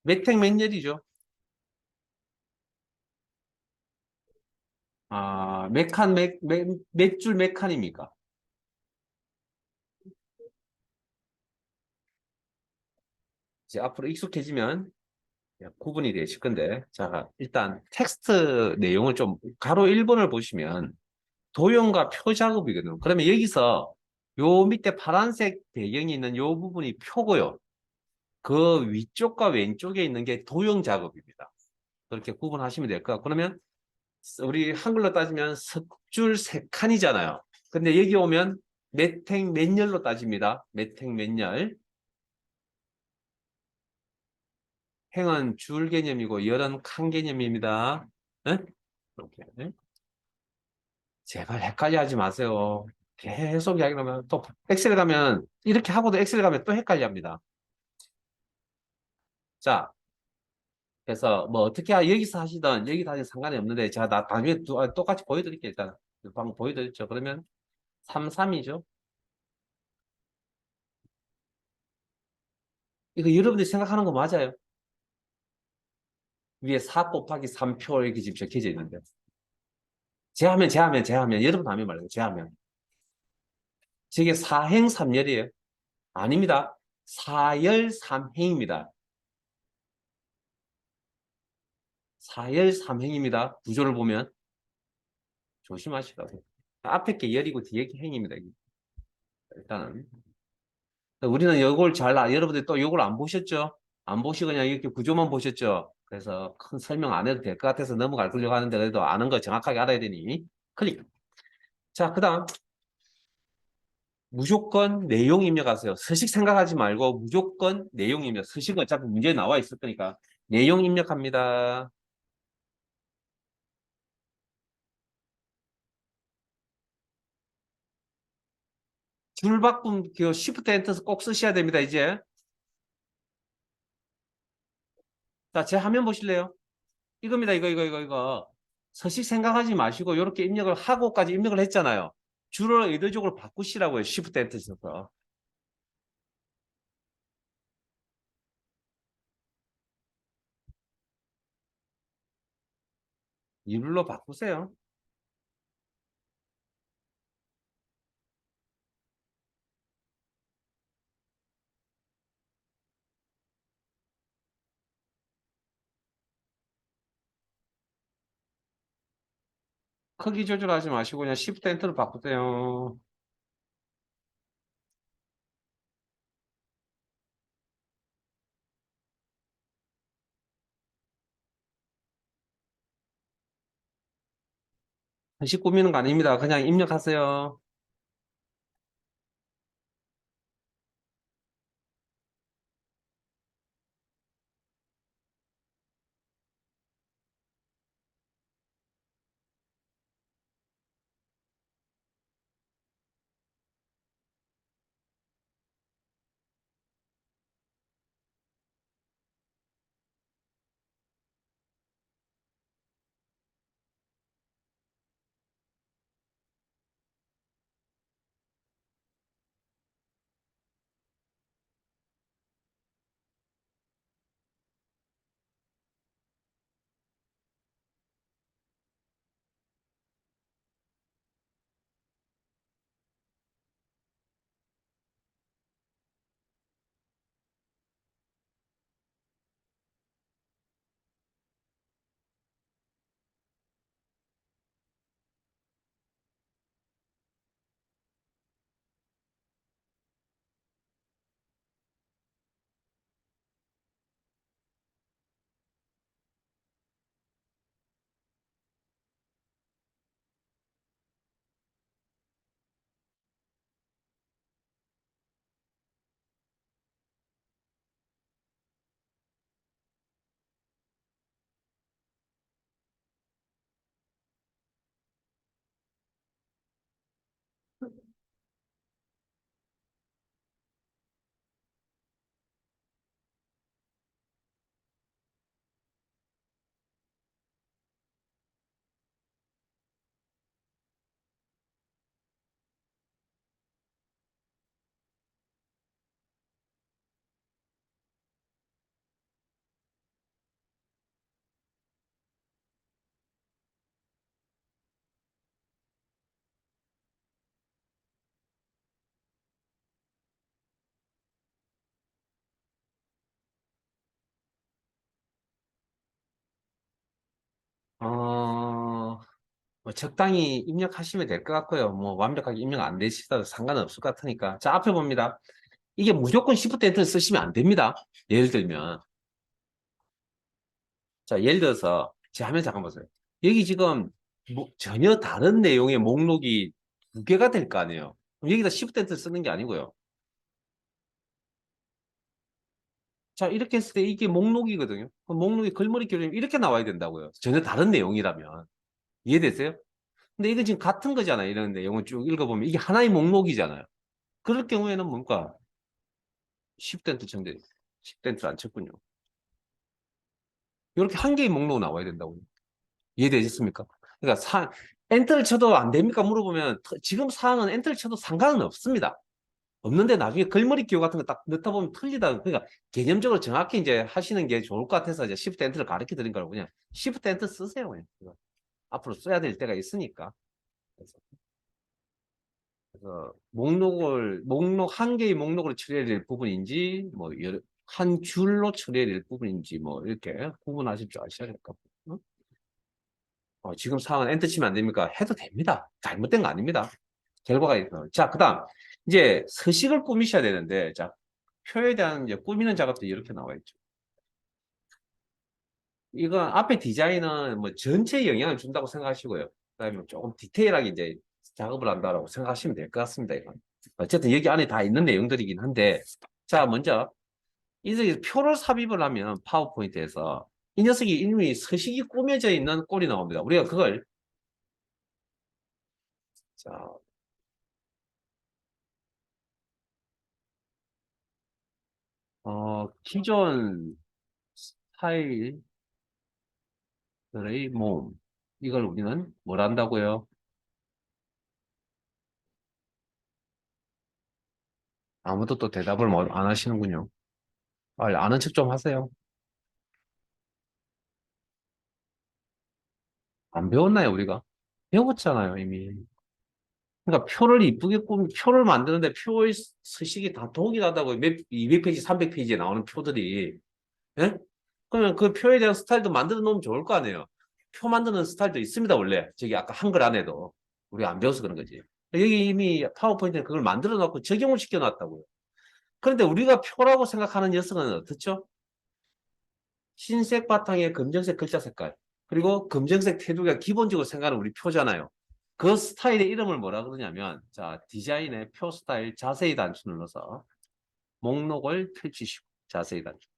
몇택 몇 열이죠? 몇 칸, 몇 줄 몇 칸입니까? 이제 앞으로 익숙해지면 구분이 되실 건데, 자, 일단 텍스트 내용을 좀, 가로 1번을 보시면 도형과 표 작업이거든요. 그러면 여기서 요 밑에 파란색 배경이 있는 요 부분이 표고요. 그 위쪽과 왼쪽에 있는 게 도형 작업입니다. 그렇게 구분하시면 될 것 같고, 그러면 우리 한글로 따지면 석줄 세 칸이잖아요. 근데 여기 오면 몇택 몇 열로 따집니다. 몇택 몇 열. 행은 줄 개념이고 열은 칸 개념입니다. 네? 이렇게. 네? 제발 헷갈려 하지 마세요. 계속 이야기하면 또 엑셀 가면 이렇게 하고도 엑셀 가면 또 헷갈려 합니다. 자, 그래서 뭐 어떻게 여기서 하시든 여기서 하시든 상관이 없는데 제가 나중에 똑같이 보여드릴게요. 일단 방금 보여드렸죠. 그러면 3, 3이죠. 이거 여러분들이 생각하는 거 맞아요? 위에 4 곱하기 3표 이렇게 지금 적혀져 있는데 제하면 여러분 하면 말고 제하면 저게 4행 3열이에요. 아닙니다. 4열 3행입니다. 4열 3행입니다. 구조를 보면 조심하시라고. 앞에 게 열이고 뒤에 게 행입니다. 일단은 우리는 이걸 여러분들 또 이걸 안 보셨죠? 안 보시고 그냥 이렇게 구조만 보셨죠? 그래서 큰 설명 안 해도 될 것 같아서 넘어가려고 하는데 그래도 아는 거 정확하게 알아야 되니 클릭. 자, 그다음 무조건 내용 입력하세요. 서식 생각하지 말고 무조건 내용 입력. 서식은 어차피 문제에 나와 있을 거니까 내용 입력합니다. 줄 바꿈 그 Shift Enter 꼭 쓰셔야 됩니다. 이제 자, 제 화면 보실래요? 이겁니다. 이거. 서식 생각하지 마시고 이렇게 입력을 하고까지 입력을 했잖아요. 줄을 의도적으로 바꾸시라고요. Shift Enter 써서. 이불로 바꾸세요. 크기 조절하지 마시고 그냥 Shift Enter로 바꾸세요. 서식 꾸미는 거 아닙니다. 그냥 입력하세요. 뭐 적당히 입력하시면 될 것 같고요. 뭐 완벽하게 입력 안 되시더라도 상관없을 것 같으니까. 자, 앞에 봅니다. 이게 무조건 Shift 엔터를 쓰시면 안 됩니다. 예를 들면. 자, 예를 들어서 제 화면 잠깐 보세요. 여기 지금 뭐 전혀 다른 내용의 목록이 두 개가 될 거 아니에요. 그럼 여기다 Shift 엔터 쓰는 게 아니고요. 자, 이렇게 했을 때 이게 목록이거든요. 그럼 목록이 글머리 교정 이렇게 나와야 된다고요. 전혀 다른 내용이라면. 이해되세요? 근데 이거 지금 같은 거잖아요. 이런 내용을 쭉 읽어보면 이게 하나의 목록이잖아요. 그럴 경우에는 뭔가 10덴트 정도 10덴트 안 쳤군요. 이렇게 한 개의 목록 나와야 된다고요. 이해되셨습니까? 그러니까 엔터를 쳐도 안 됩니까? 물어보면 지금 사항은 엔터를 쳐도 상관은 없습니다. 없는데 나중에 글머리 기호 같은 거 딱 넣다 보면 틀리다. 그러니까 개념적으로 정확히 이제 하시는 게 좋을 것 같아서 이제 Shift 엔터를 가르쳐 드린 거라고 그냥 Shift 엔터 쓰세요. 그냥. 앞으로 써야 될 때가 있으니까. 그래서 목록 한 개의 목록으로 처리해야 될 부분인지 뭐 한 줄로 처리해야 될 부분인지 뭐 이렇게 구분하실 줄 아셔야 될 것 같아요. 지금 상황은 엔터 치면 안 됩니까? 해도 됩니다. 잘못된 거 아닙니다. 결과가 있어. 자, 그다음 이제 서식을 꾸미셔야 되는데 자, 표에 대한 이제 꾸미는 작업도 이렇게 나와 있죠. 이건 앞에 디자인은 뭐 전체에 영향을 준다고 생각하시고요. 그다음에 조금 디테일하게 이제 작업을 한다라고 생각하시면 될 것 같습니다. 이건. 어쨌든 여기 안에 다 있는 내용들이긴 한데, 자, 먼저 이제 표를 삽입을 하면 파워포인트에서 이 녀석이 이미 서식이 꾸며져 있는 꼴이 나옵니다. 우리가 그걸 자, 기존 스타일의 모음 이걸 우리는 뭘 한다고요? 아무도 또 대답을 안 하시는군요. 아는 척 좀 하세요. 안 배웠나요, 우리가? 배웠잖아요, 이미. 그러니까 표를 이쁘게 표를 만드는데 표의 서식이 다 독일하다고 200페이지, 300페이지에 나오는 표들이. 예? 그러면 그 표에 대한 스타일도 만들어 놓으면 좋을 거 아니에요. 표 만드는 스타일도 있습니다, 원래. 저기 아까 한글 안에도. 우리가 안 배워서 그런 거지. 여기 이미 파워포인트에 그걸 만들어 놓고 적용을 시켜 놨다고요. 그런데 우리가 표라고 생각하는 녀석은 어떻죠? 흰색 바탕에 검정색 글자 색깔. 그리고 검정색 테두리가 기본적으로 생각하는 우리 표잖아요. 그 스타일의 이름을 뭐라 그러냐면, 자, 디자인의 표 스타일 자세히 단추 눌러서 목록을 펼치시고, 자세히 단추.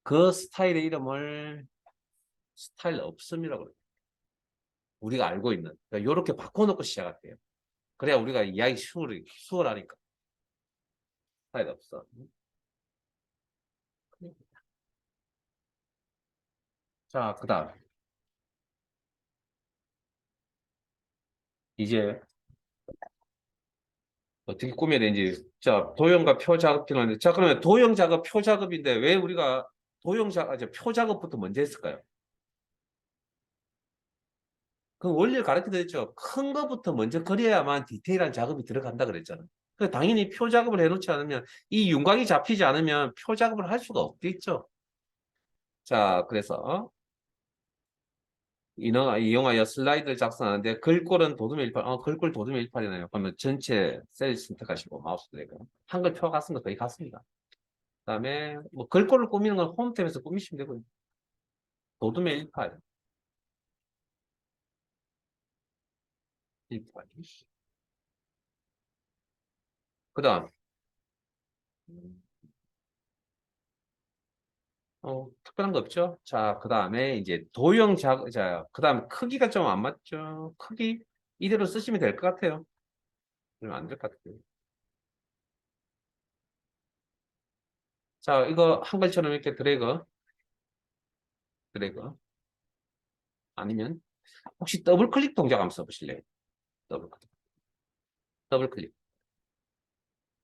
그 스타일의 이름을 스타일 없음이라고 그래요. 우리가 알고 있는. 그러니까 이렇게 바꿔놓고 시작할게요. 그래야 우리가 이야기 수월하니까. 스타일 없어. 자, 그 다음. 이제 어떻게 꾸며야 되는지. 자, 도형과 표 작업 필요한데. 자, 그러면 도형 작업, 표 작업인데 왜 우리가 표 작업부터 먼저 했을까요? 그 원리를 가르쳐 드렸죠. 큰 거부터 먼저 그려야만 디테일한 작업이 들어간다 그랬잖아요. 그 당연히 표 작업을 해놓지 않으면 이 윤곽이 잡히지 않으면 표 작업을 할 수가 없겠죠. 자, 그래서 이용하여 슬라이드를 작성하는데 글꼴은 도둠의 일팔, 글꼴 도둠의 일팔이네요. 그러면 전체 셀 선택하시고 마우스 드래그. 한글 표 같은 거 거의 같습니다. 그다음에 뭐 글꼴을 꾸미는 건 홈 탭에서 꾸미시면 되고요. 도둠의 일팔, 일팔. 그다음 특별한 거 없죠? 자, 그 다음에 이제 자, 그 다음 크기가 좀 안 맞죠? 크기 이대로 쓰시면 될 것 같아요. 그러면 안 될 것 같아요. 자, 이거 한글처럼 이렇게 드래그. 아니면 혹시 더블 클릭 동작 한번 써보실래요? 더블 클릭. 더블 클릭.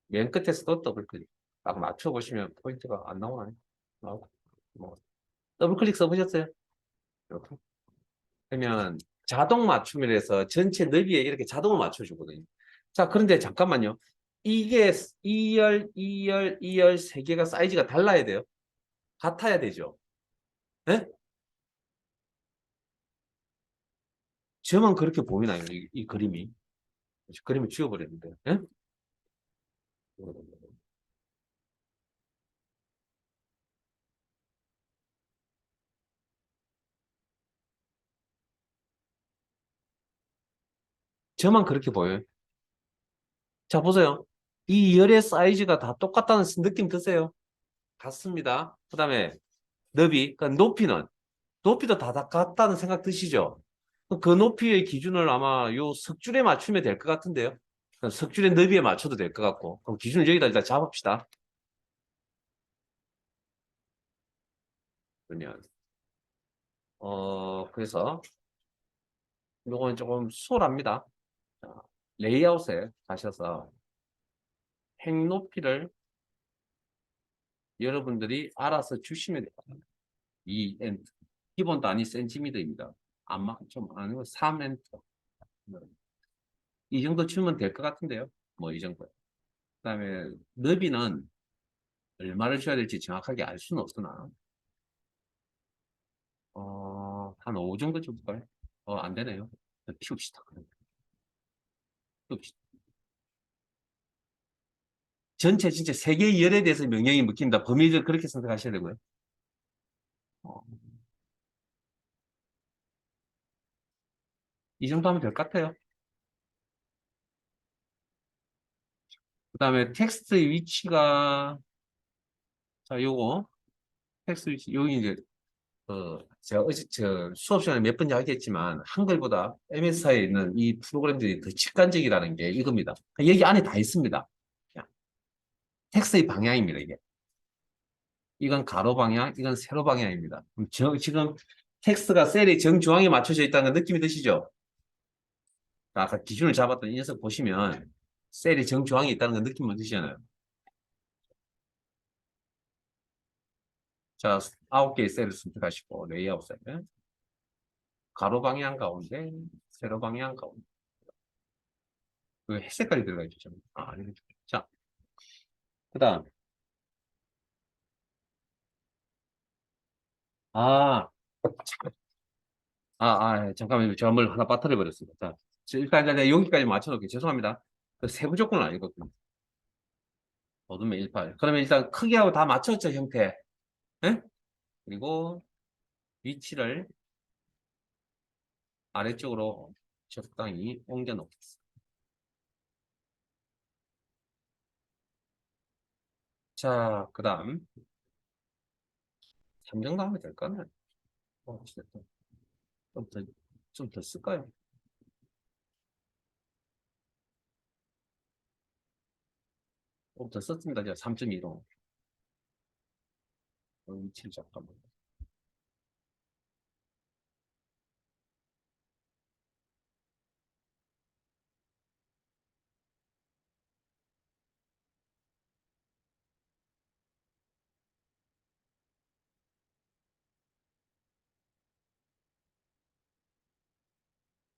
맨 끝에서도 더블 클릭. 딱 맞춰보시면 포인트가 안 나오나요? 나오고. 뭐, 더블 클릭 써보셨어요? 이렇게. 그러면 자동 맞춤이라서 전체 너비에 이렇게 자동으로 맞춰주거든요. 자, 그런데 잠깐만요. 이게 2열, 2열, 2열 세 개가 사이즈가 달라야 돼요. 같아야 되죠. 네? 저만 그렇게 보이나요? 이 그림이. 그림을 지워버렸는데. 예? 저만 그렇게 보여요. 자, 보세요. 이 열의 사이즈가 다 똑같다는 느낌 드세요? 같습니다. 그 다음에 너비, 그러니까 높이도 다 같다는 생각 드시죠? 그 높이의 기준을 아마 요 석줄에 맞추면 될 것 같은데요. 석줄의 너비에 맞춰도 될 것 같고. 그럼 기준을 여기다 일단 잡읍시다. 그러면, 그래서 요거는 조금 수월합니다. 자, 레이아웃에 가셔서 행 높이를 여러분들이 알아서 주시면 됩니다. 2엔터. 기본 단위 센티미터입니다. 아마 좀 아니고 3엔터. 이 정도 주면 될 것 같은데요. 뭐 이 정도. 그다음에 너비는 얼마를 줘야 될지 정확하게 알 수는 없으나 한 5 정도 줄까요? 안 되네요. 피웁시다. 피웁시다. 전체 진짜 세계의 열에 대해서 명령이 먹힌다. 범위를 그렇게 생각하셔야 되고요. 어, 이 정도 하면 될 것 같아요. 그다음에 텍스트의 위치가 자 요거 텍스트 위치 여기 이제 제가 어제 저 수업 시간에 몇 번 이야기했지만 한글보다 MSI에 있는 이 프로그램들이 더 직관적이라는 게 이겁니다. 여기 안에 다 있습니다. 텍스트의 방향입니다, 이게. 이건 가로 방향, 이건 세로 방향입니다. 그럼 지금 텍스트가 셀이 정중앙에 맞춰져 있다는 느낌이 드시죠? 아까 기준을 잡았던 이 녀석 보시면 셀이 정중앙에 있다는 건 느낌이 드시잖아요. 자, 9개의 셀을 선택하시고 레이아웃 셀. 가로 방향 가운데, 세로 방향 가운데. 그 색깔이 들어가 있죠. 아니죠. 자, 그 다음. 아, 잠깐만요. 제가 뭘 하나 빠뜨려 버렸습니다. 자, 일단 여기까지 맞춰놓을게요. 죄송합니다. 그 세부 조건은 아니거든요. 어둠의 18. 그러면 일단 크기하고 다 맞췄죠, 형태. 예? 그리고 위치를 아래쪽으로 적당히 옮겨 놓겠습니다. 자, 그 다음. 3 정도 하면 될까요? 진짜 좀 더, 좀 더 쓸까요? 좀 더 썼습니다. 제가 3.2로. 위치를 잠깐만.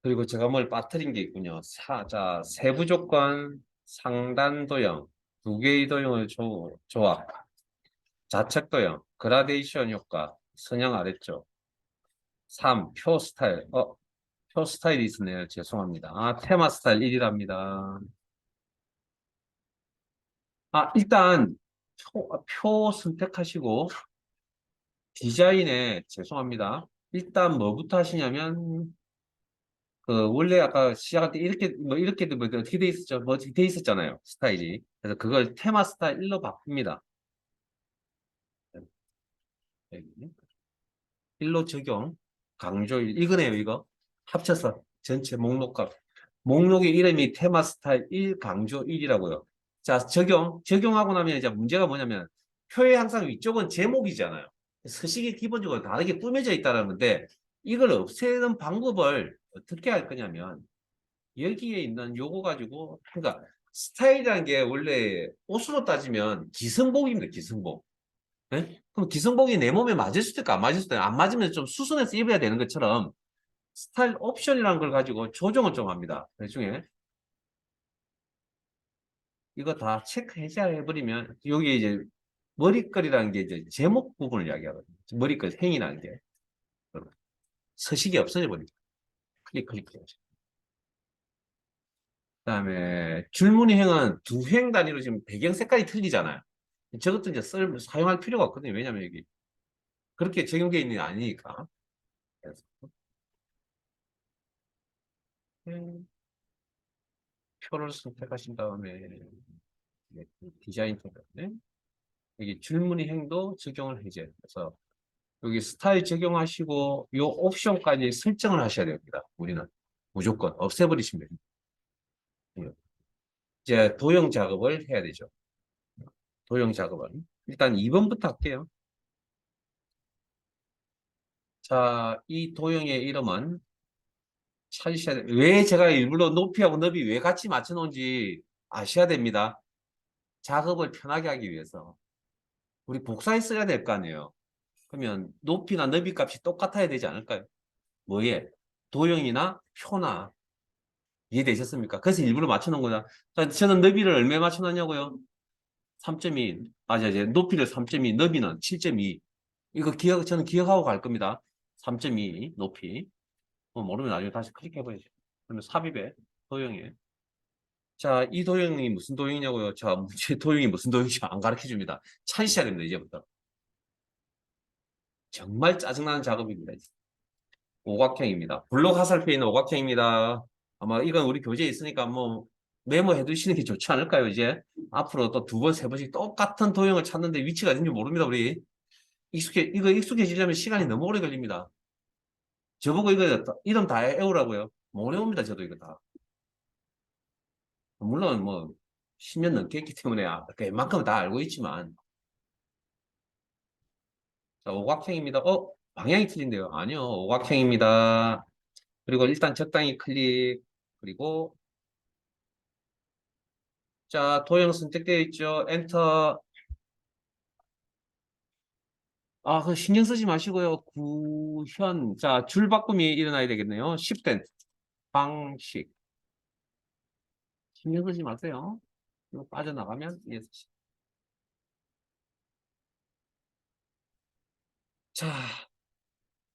그리고 제가 뭘 빠뜨린 게 있군요. 자, 세부 조건, 상단 도형, 두 개의 도형을 조합, 좌측 도형, 그라데이션 효과, 선형 아래쪽. 3. 표 스타일. 표 스타일이 있네요. 죄송합니다. 테마 스타일 1이랍니다. 일단 표 선택하시고 디자인에 죄송합니다. 일단 뭐부터 하시냐면 원래 아까 시작할 때 뭐 어떻게 돼 있었죠? 뭐 어떻게 돼 있었잖아요. 스타일이. 그래서 그걸 테마 스타일 1로 바꿉니다. 1로 적용. 강조 1. 이거네요, 이거. 합쳐서 전체 목록값. 목록의 이름이 테마 스타일 1 강조 1이라고요. 자, 적용하고 나면 이제 문제가 뭐냐면 표의 항상 위쪽은 제목이잖아요. 서식이 기본적으로 다르게 꾸며져 있다는 건데 이걸 없애는 방법을 어떻게 할 거냐면 여기에 있는 요거 가지고 그러니까 스타일이라는 게 원래 옷으로 따지면 기성복입니다. 기성복. 네? 그럼 기성복이 내 몸에 맞을 수도 있고 안 맞을 수도 있고 안 맞으면 좀 수선해서 입어야 되는 것처럼 스타일 옵션이라는 걸 가지고 조정을 좀 합니다. 나중에 이거 다 체크 해제해버리면 여기 이제 머리글이라는 게 이제 제목 부분을 이야기하거든요. 머리글 행이라는 게 서식이 없어져 버립니다. 클릭해야죠. 그다음에 줄무늬행은 두 행 단위로 지금 배경 색깔이 틀리잖아요. 저것도 이제 사용할 필요가 없거든요. 왜냐하면 여기 그렇게 적용되어 있는 게 아니니까. 그래서 음, 표를 선택하신 다음에 디자인 탭에 여기 줄무늬행도 적용을 해줘요. 그래서 여기 스타일 적용하시고 요 옵션까지 설정을 하셔야 됩니다. 우리는 무조건 없애버리시면 됩니다. 예. 이제 도형 작업을 해야 되죠. 도형 작업은 일단 2번부터 할게요. 자, 이 도형의 이름은 찾으셔야 돼요. 왜 제가 일부러 높이하고 너비 왜 같이 맞춰 놓은지 아셔야 됩니다. 작업을 편하게 하기 위해서. 우리 복사해 써야 될 거 아니에요. 그러면 높이나 너비 값이 똑같아야 되지 않을까요? 뭐에? 도형이나 표나. 이해되셨습니까? 그래서 일부러 맞춰놓은 거다. 저는 너비를 얼마에 맞춰놨냐고요? 3.2. 이제 높이를 3.2, 너비는 7.2. 이거 저는 기억하고 갈 겁니다. 3.2 높이. 모르면 나중에 다시 클릭해봐야죠. 그러면 삽입에, 도형에. 자, 이 도형이 무슨 도형이냐고요? 자, 제 도형이 무슨 도형인지 안 가르쳐 줍니다. 찾으셔야 됩니다, 이제부터. 정말 짜증나는 작업입니다. 오각형입니다. 블록 화살표에 있는 오각형입니다. 아마 이건 우리 교재에 있으니까 뭐 메모해 두시는 게 좋지 않을까요, 이제? 앞으로 또 두 번, 세 번씩 똑같은 도형을 찾는데 위치가 어딘지 모릅니다, 우리. 이거 익숙해지려면 시간이 너무 오래 걸립니다. 저보고 이거 이름 다 외우라고요. 뭐 어려웁니다, 저도 이거 다. 물론 뭐 10년 넘게 했기 때문에 웬만큼은 다 알고 있지만. 자, 오각형입니다. 방향이 틀린데요. 아니요, 오각형입니다. 그리고 일단 적당히 클릭. 그리고 자, 도형 선택되어 있죠. 엔터. 그 신경 쓰지 마시고요. 구현. 자, 줄 바꿈이 일어나야 되겠네요. 10된 방식. 신경 쓰지 마세요. 이거 빠져나가면 예. 자,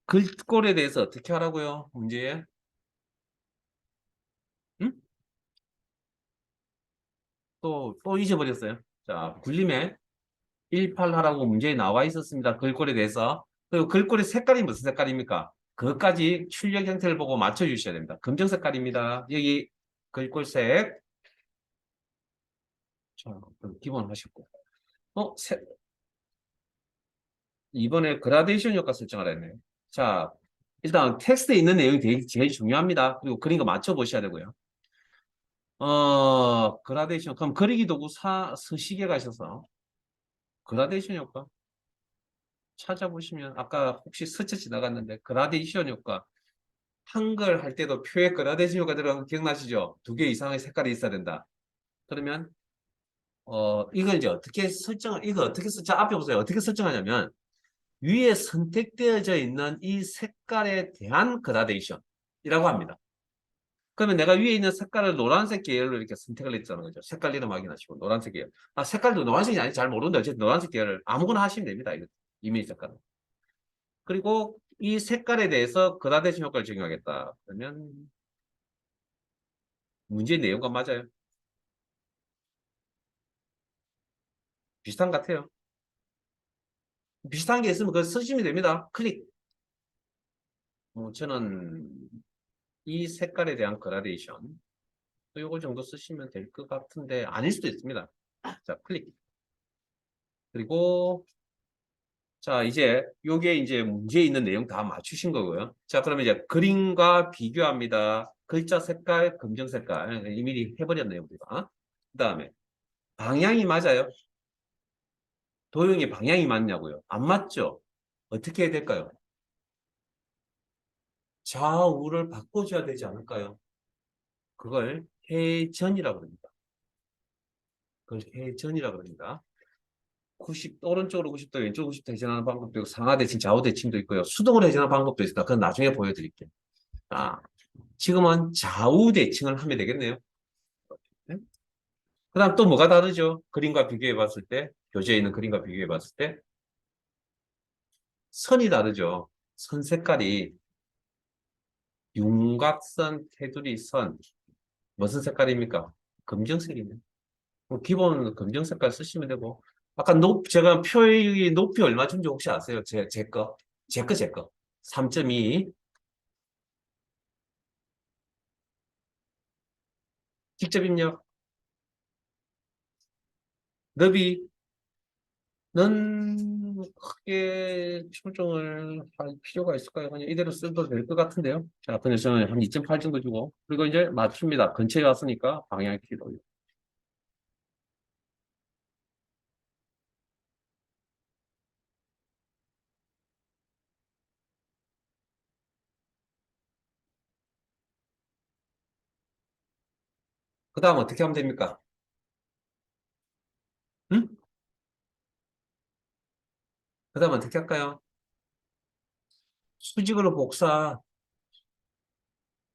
글꼴에 대해서 어떻게 하라고요? 문제. 응? 또 잊어버렸어요. 자, 굴림에 18하라고 문제에 나와 있었습니다. 글꼴에 대해서. 그리고 글꼴의 색깔이 무슨 색깔입니까? 그것까지 출력 형태를 보고 맞춰주셔야 됩니다. 검정 색깔입니다. 여기 글꼴색. 자, 기본 하셨고. 어, 이번에 그라데이션 효과 설정하라 했네요. 자, 일단 텍스트에 있는 내용이 제일 중요합니다. 그리고 그린 거 맞춰보셔야 되고요. 그라데이션. 그럼 그리기 도구 서식에 가셔서 그라데이션 효과 찾아보시면 아까 혹시 스쳐 지나갔는데 그라데이션 효과 한글 할 때도 표에 그라데이션 효과 들어간 거 기억나시죠? 두 개 이상의 색깔이 있어야 된다. 그러면 이걸 이제 이거 어떻게 자, 앞에 보세요. 어떻게 설정하냐면 위에 선택되어져 있는 이 색깔에 대한 그라데이션이라고 합니다. 그러면 내가 위에 있는 색깔을 노란색 계열로 이렇게 선택을 했잖아요. 그죠? 색깔 이름 확인하시고 노란색 계열. 색깔도 노란색이 아닌지 잘 모르는데 어쨌든 노란색 계열을 아무거나 하시면 됩니다. 이거 이미지 색깔은. 그리고 이 색깔에 대해서 그라데이션 효과를 적용하겠다. 그러면 문제 내용과 맞아요. 비슷한 것 같아요. 비슷한 게 있으면 그거 쓰시면 됩니다. 클릭. 저는 이 색깔에 대한 그라데이션 요거 정도 쓰시면 될 것 같은데 아닐 수도 있습니다. 자, 클릭. 그리고 자, 요게 이제 문제에 있는 내용 다 맞추신 거고요. 자, 그러면 이제 그림과 비교합니다. 글자 색깔, 검정 색깔. 이미 해버렸네요, 우리가. 그 다음에 방향이 맞아요. 도형의 방향이 맞냐고요? 안 맞죠? 어떻게 해야 될까요? 좌우를 바꿔줘야 되지 않을까요? 그걸 회전이라고 합니다. 그걸 회전이라고 합니다. 90, 오른쪽으로 90도, 왼쪽으로 90도 회전하는 방법도 있고, 상하 대칭, 좌우 대칭도 있고요. 수동으로 회전하는 방법도 있습니다. 그건 나중에 보여드릴게요. 아, 지금은 좌우 대칭을 하면 되겠네요. 네? 그 다음 또 뭐가 다르죠? 그림과 비교해 봤을 때, 교재에 있는 그림과 비교해 봤을 때, 선이 다르죠. 선 색깔이 윤곽선, 테두리, 선. 무슨 색깔입니까? 검정색이네. 뭐 기본 검정 색깔 쓰시면 되고. 아까 제가 표의 높이 얼마 준지 혹시 아세요? 제 거. 제 거. 3.2. 직접 입력. 너비는 크게 조정을 할 필요가 있을까요? 그냥 이대로 써도 될 것 같은데요. 자, 그냥 저는 한 2.8 정도 주고. 그리고 이제 맞춥니다. 근처에 왔으니까 방향키로. 그 다음 어떻게 하면 됩니까? 응? 그 다음 어떻게 할까요? 수직으로 복사.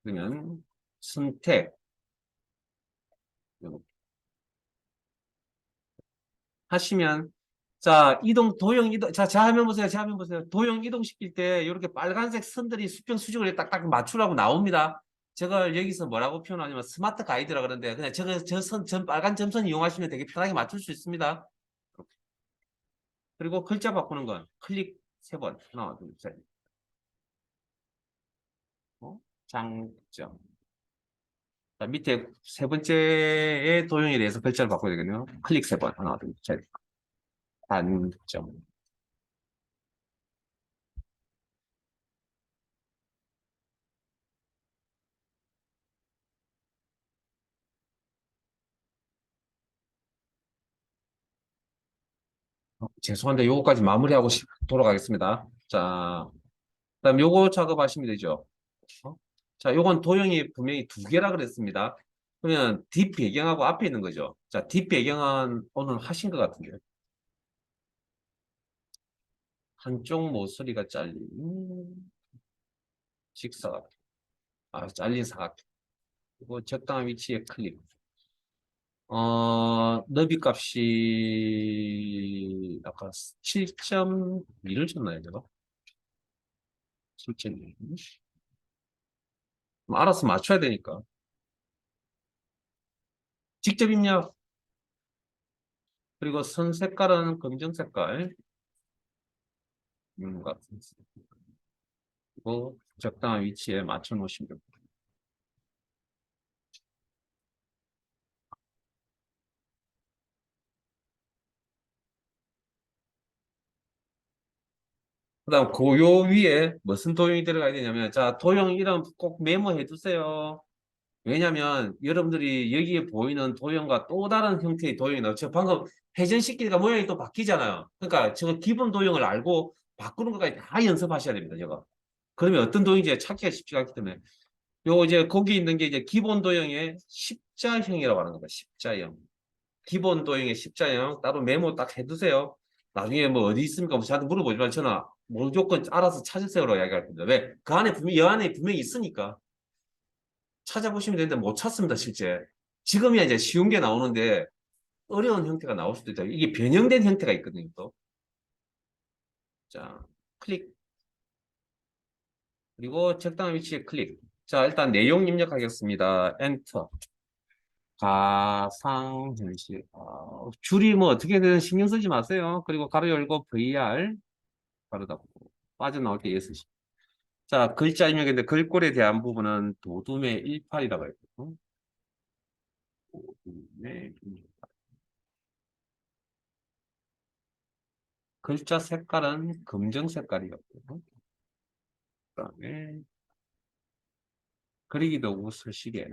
그러면 선택. 하시면 자 이동 도형 이동 자 화면 보세요. 자 화면 보세요. 도형 이동시킬 때 이렇게 빨간색 선들이 수평 수직을 딱딱 맞추라고 나옵니다. 제가 여기서 뭐라고 표현하냐면 스마트 가이드라 그러는데 그냥 저선 빨간 점선 이용하시면 되게 편하게 맞출 수 있습니다. 그리고 글자 바꾸는 건 클릭 3번 하나 둘셋 장점. 자, 밑에 세 번째의 도형에 대해서 글자를 바꿔야 되거든요. 클릭 3번 하나 둘셋 단점. 죄송한데 요거까지 마무리하고 돌아가겠습니다. 자, 그다음 요거 작업하시면 되죠. 어? 자, 요건 도형이 분명히 두 개라 그랬습니다. 그러면 뒷 배경하고 앞에 있는 거죠. 자, 뒷 배경은 오늘 하신 것 같은데. 한쪽 모서리가 잘린 직사각. 아, 잘린 사각. 그리고 적당한 위치에 클릭. 너비 값이 아까 7.2를 줬나요, 제가? 7.2. 알아서 맞춰야 되니까. 직접 입력. 그리고 선 색깔은 검정 색깔. 같은 그리고 적당한 위치에 맞춰 놓으시면 됩니다. 그다음 고요 위에 무슨 도형이 들어가야 되냐면 자 도형 이름 꼭 메모해 두세요. 왜냐면 여러분들이 여기에 보이는 도형과 또 다른 형태의 도형이 나와요. 저 방금 회전시키니까 모양이 또 바뀌잖아요. 그러니까 저 기본 도형을 알고 바꾸는 것까지 다 연습하셔야 됩니다. 제가. 그러면 어떤 도형인지 찾기가 쉽지가 않기 때문에 요 이제 거기 있는 게 이제 기본 도형의 십자형이라고 하는 겁니다. 십자형. 기본 도형의 십자형 따로 메모 딱 해두세요. 나중에 뭐 어디 있습니까? 뭐 저한테 물어보지만 저는 무조건 알아서 찾으세요라고 이야기할 겁니다. 왜? 그 안에 분명히, 여 안에 분명히 있으니까 찾아보시면 되는데 못 찾습니다, 실제. 지금이야 이제 쉬운 게 나오는데 어려운 형태가 나올 수도 있다. 이게 변형된 형태가 있거든요, 또. 자, 클릭. 그리고 적당한 위치에 클릭. 자, 일단 내용 입력하겠습니다. 엔터. 가상현실. 줄이 뭐 어떻게든 신경 쓰지 마세요. 그리고 가로 열고 VR. 바로 닫고 빠져나올 때 예스. 자, 글자 입력인데 글꼴에 대한 부분은 도둠의 18이라고 했고 도둠의 18. 글자 색깔은 검정 색깔이었고 그다음에 그리기 도구 서식에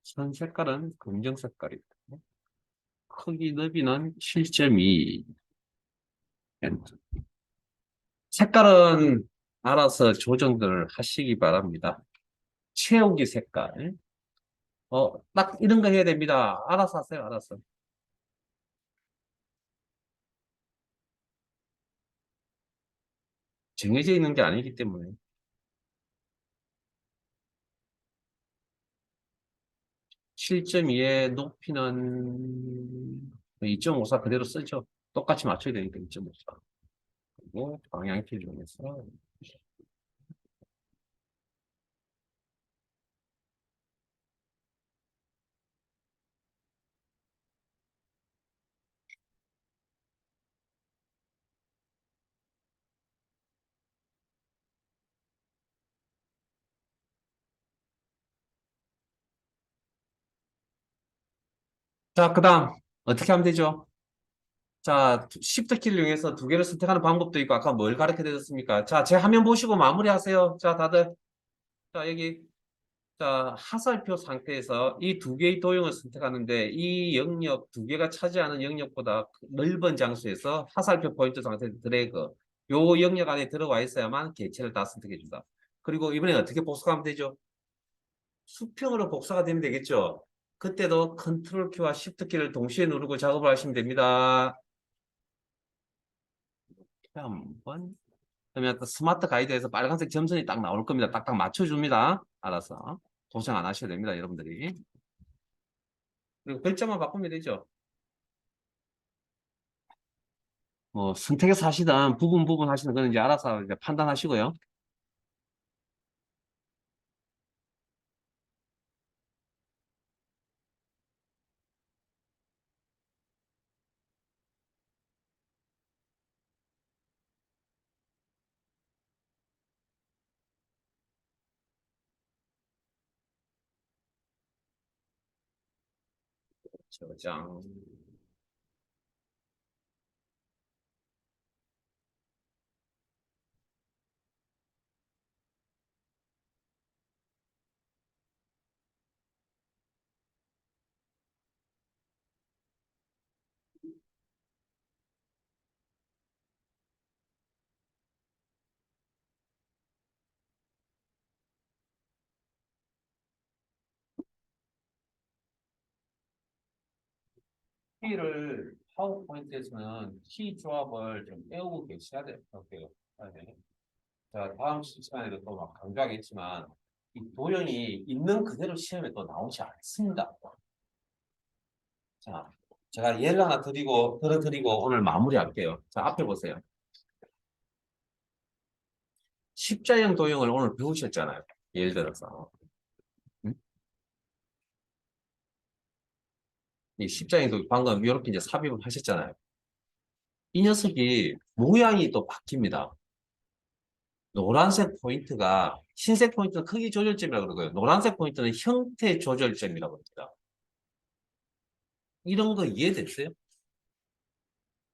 선 색깔은 검정 색깔이고 크기 너비는 7.2. 색깔은 알아서 조정들 하시기 바랍니다. 채우기 색깔. 딱 이런 거 해야 됩니다. 알아서 하세요, 알아서. 정해져 있는 게 아니기 때문에. 7.2의 높이는 2.54 그대로 쓰죠. 똑같이 맞춰야 되니까 2.54. 그리고 방향키 이용해서 자, 그 다음, 어떻게 하면 되죠? 자, Shift 키를 이용해서 두 개를 선택하는 방법도 있고, 아까 뭘 가르쳐 드렸습니까? 자, 제 화면 보시고 마무리하세요. 자, 다들. 자, 여기. 자, 하살표 상태에서 이 두 개의 도형을 선택하는데, 이 영역, 두 개가 차지하는 영역보다 넓은 장소에서 하살표 포인트 상태에서 드래그. 요 영역 안에 들어와 있어야만 개체를 다 선택해 준다. 그리고 이번에 어떻게 복사하면 되죠? 수평으로 복사가 되면 되겠죠? 그때도 컨트롤 키와 Shift 키를 동시에 누르고 작업을 하시면 됩니다. 한번 그러면 또 스마트 가이드에서 빨간색 점선이 딱 나올 겁니다. 딱딱 맞춰줍니다. 알아서 고생 안 하셔도 됩니다, 여러분들이. 그리고 글자만 바꾸면 되죠. 뭐 선택해서 하시든 부분 하시는 건 이제 알아서 이제 판단하시고요. 저장. 키를 파워포인트에서는 키 조합을 좀 외우고 계셔야 돼요. 이렇게. 자, 다음 시간에도 또 막 강조하겠지만 이 도형이 있는 그대로 시험에 또 나오지 않습니다. 자, 제가 예를 하나 들어드리고 오늘 마무리할게요. 자, 앞에 보세요. 십자형 도형을 오늘 배우셨잖아요. 예를 들어서. 음? 이 십자형 도형 방금 이렇게 이제 삽입을 하셨잖아요. 이 녀석이 모양이 또 바뀝니다. 노란색 포인트가 흰색 포인트는 크기 조절점이라고 그러고요. 노란색 포인트는 형태 조절점이라고 합니다. 이런 거 이해됐어요?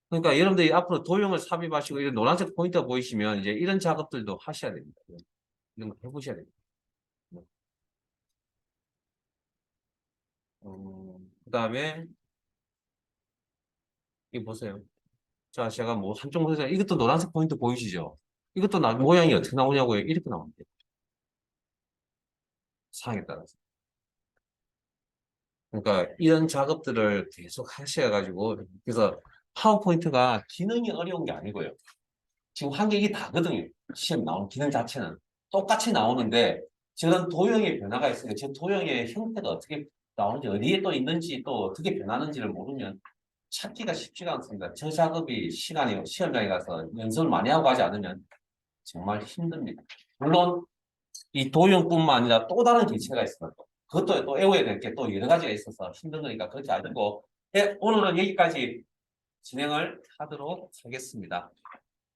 그러니까 여러분들이 앞으로 도형을 삽입하시고 이런 노란색 포인트가 보이시면 이제 이런 작업들도 하셔야 됩니다. 이런 거 해보셔야 됩니다. 그다음에 이거 보세요. 자, 제가 뭐 한쪽 보세요. 이것도 노란색 포인트 보이시죠? 이것도 모양이 어떻게 나오냐고요. 이렇게 나옵니다. 상황에 따라서. 그러니까 이런 작업들을 계속 하셔가지고 그래서 파워포인트가 기능이 어려운 게 아니고요. 지금 한계이 다거든요. 시험 나온 기능 자체는 똑같이 나오는데 저런 도형의 변화가 있으니까 저 도형의 형태가 어떻게 나오는지 어디에 또 있는지 또 어떻게 변하는지를 모르면 찾기가 쉽지가 않습니다. 저 작업이 시간이 시험장에 가서 연습을 많이 하고 하지 않으면 정말 힘듭니다. 물론 이 도형뿐만 아니라 또 다른 기체가 있어요. 그것도 또 외워야 될 게 또 여러 가지가 있어서 힘든 거니까 그렇게 알고 네, 오늘은 여기까지 진행을 하도록 하겠습니다.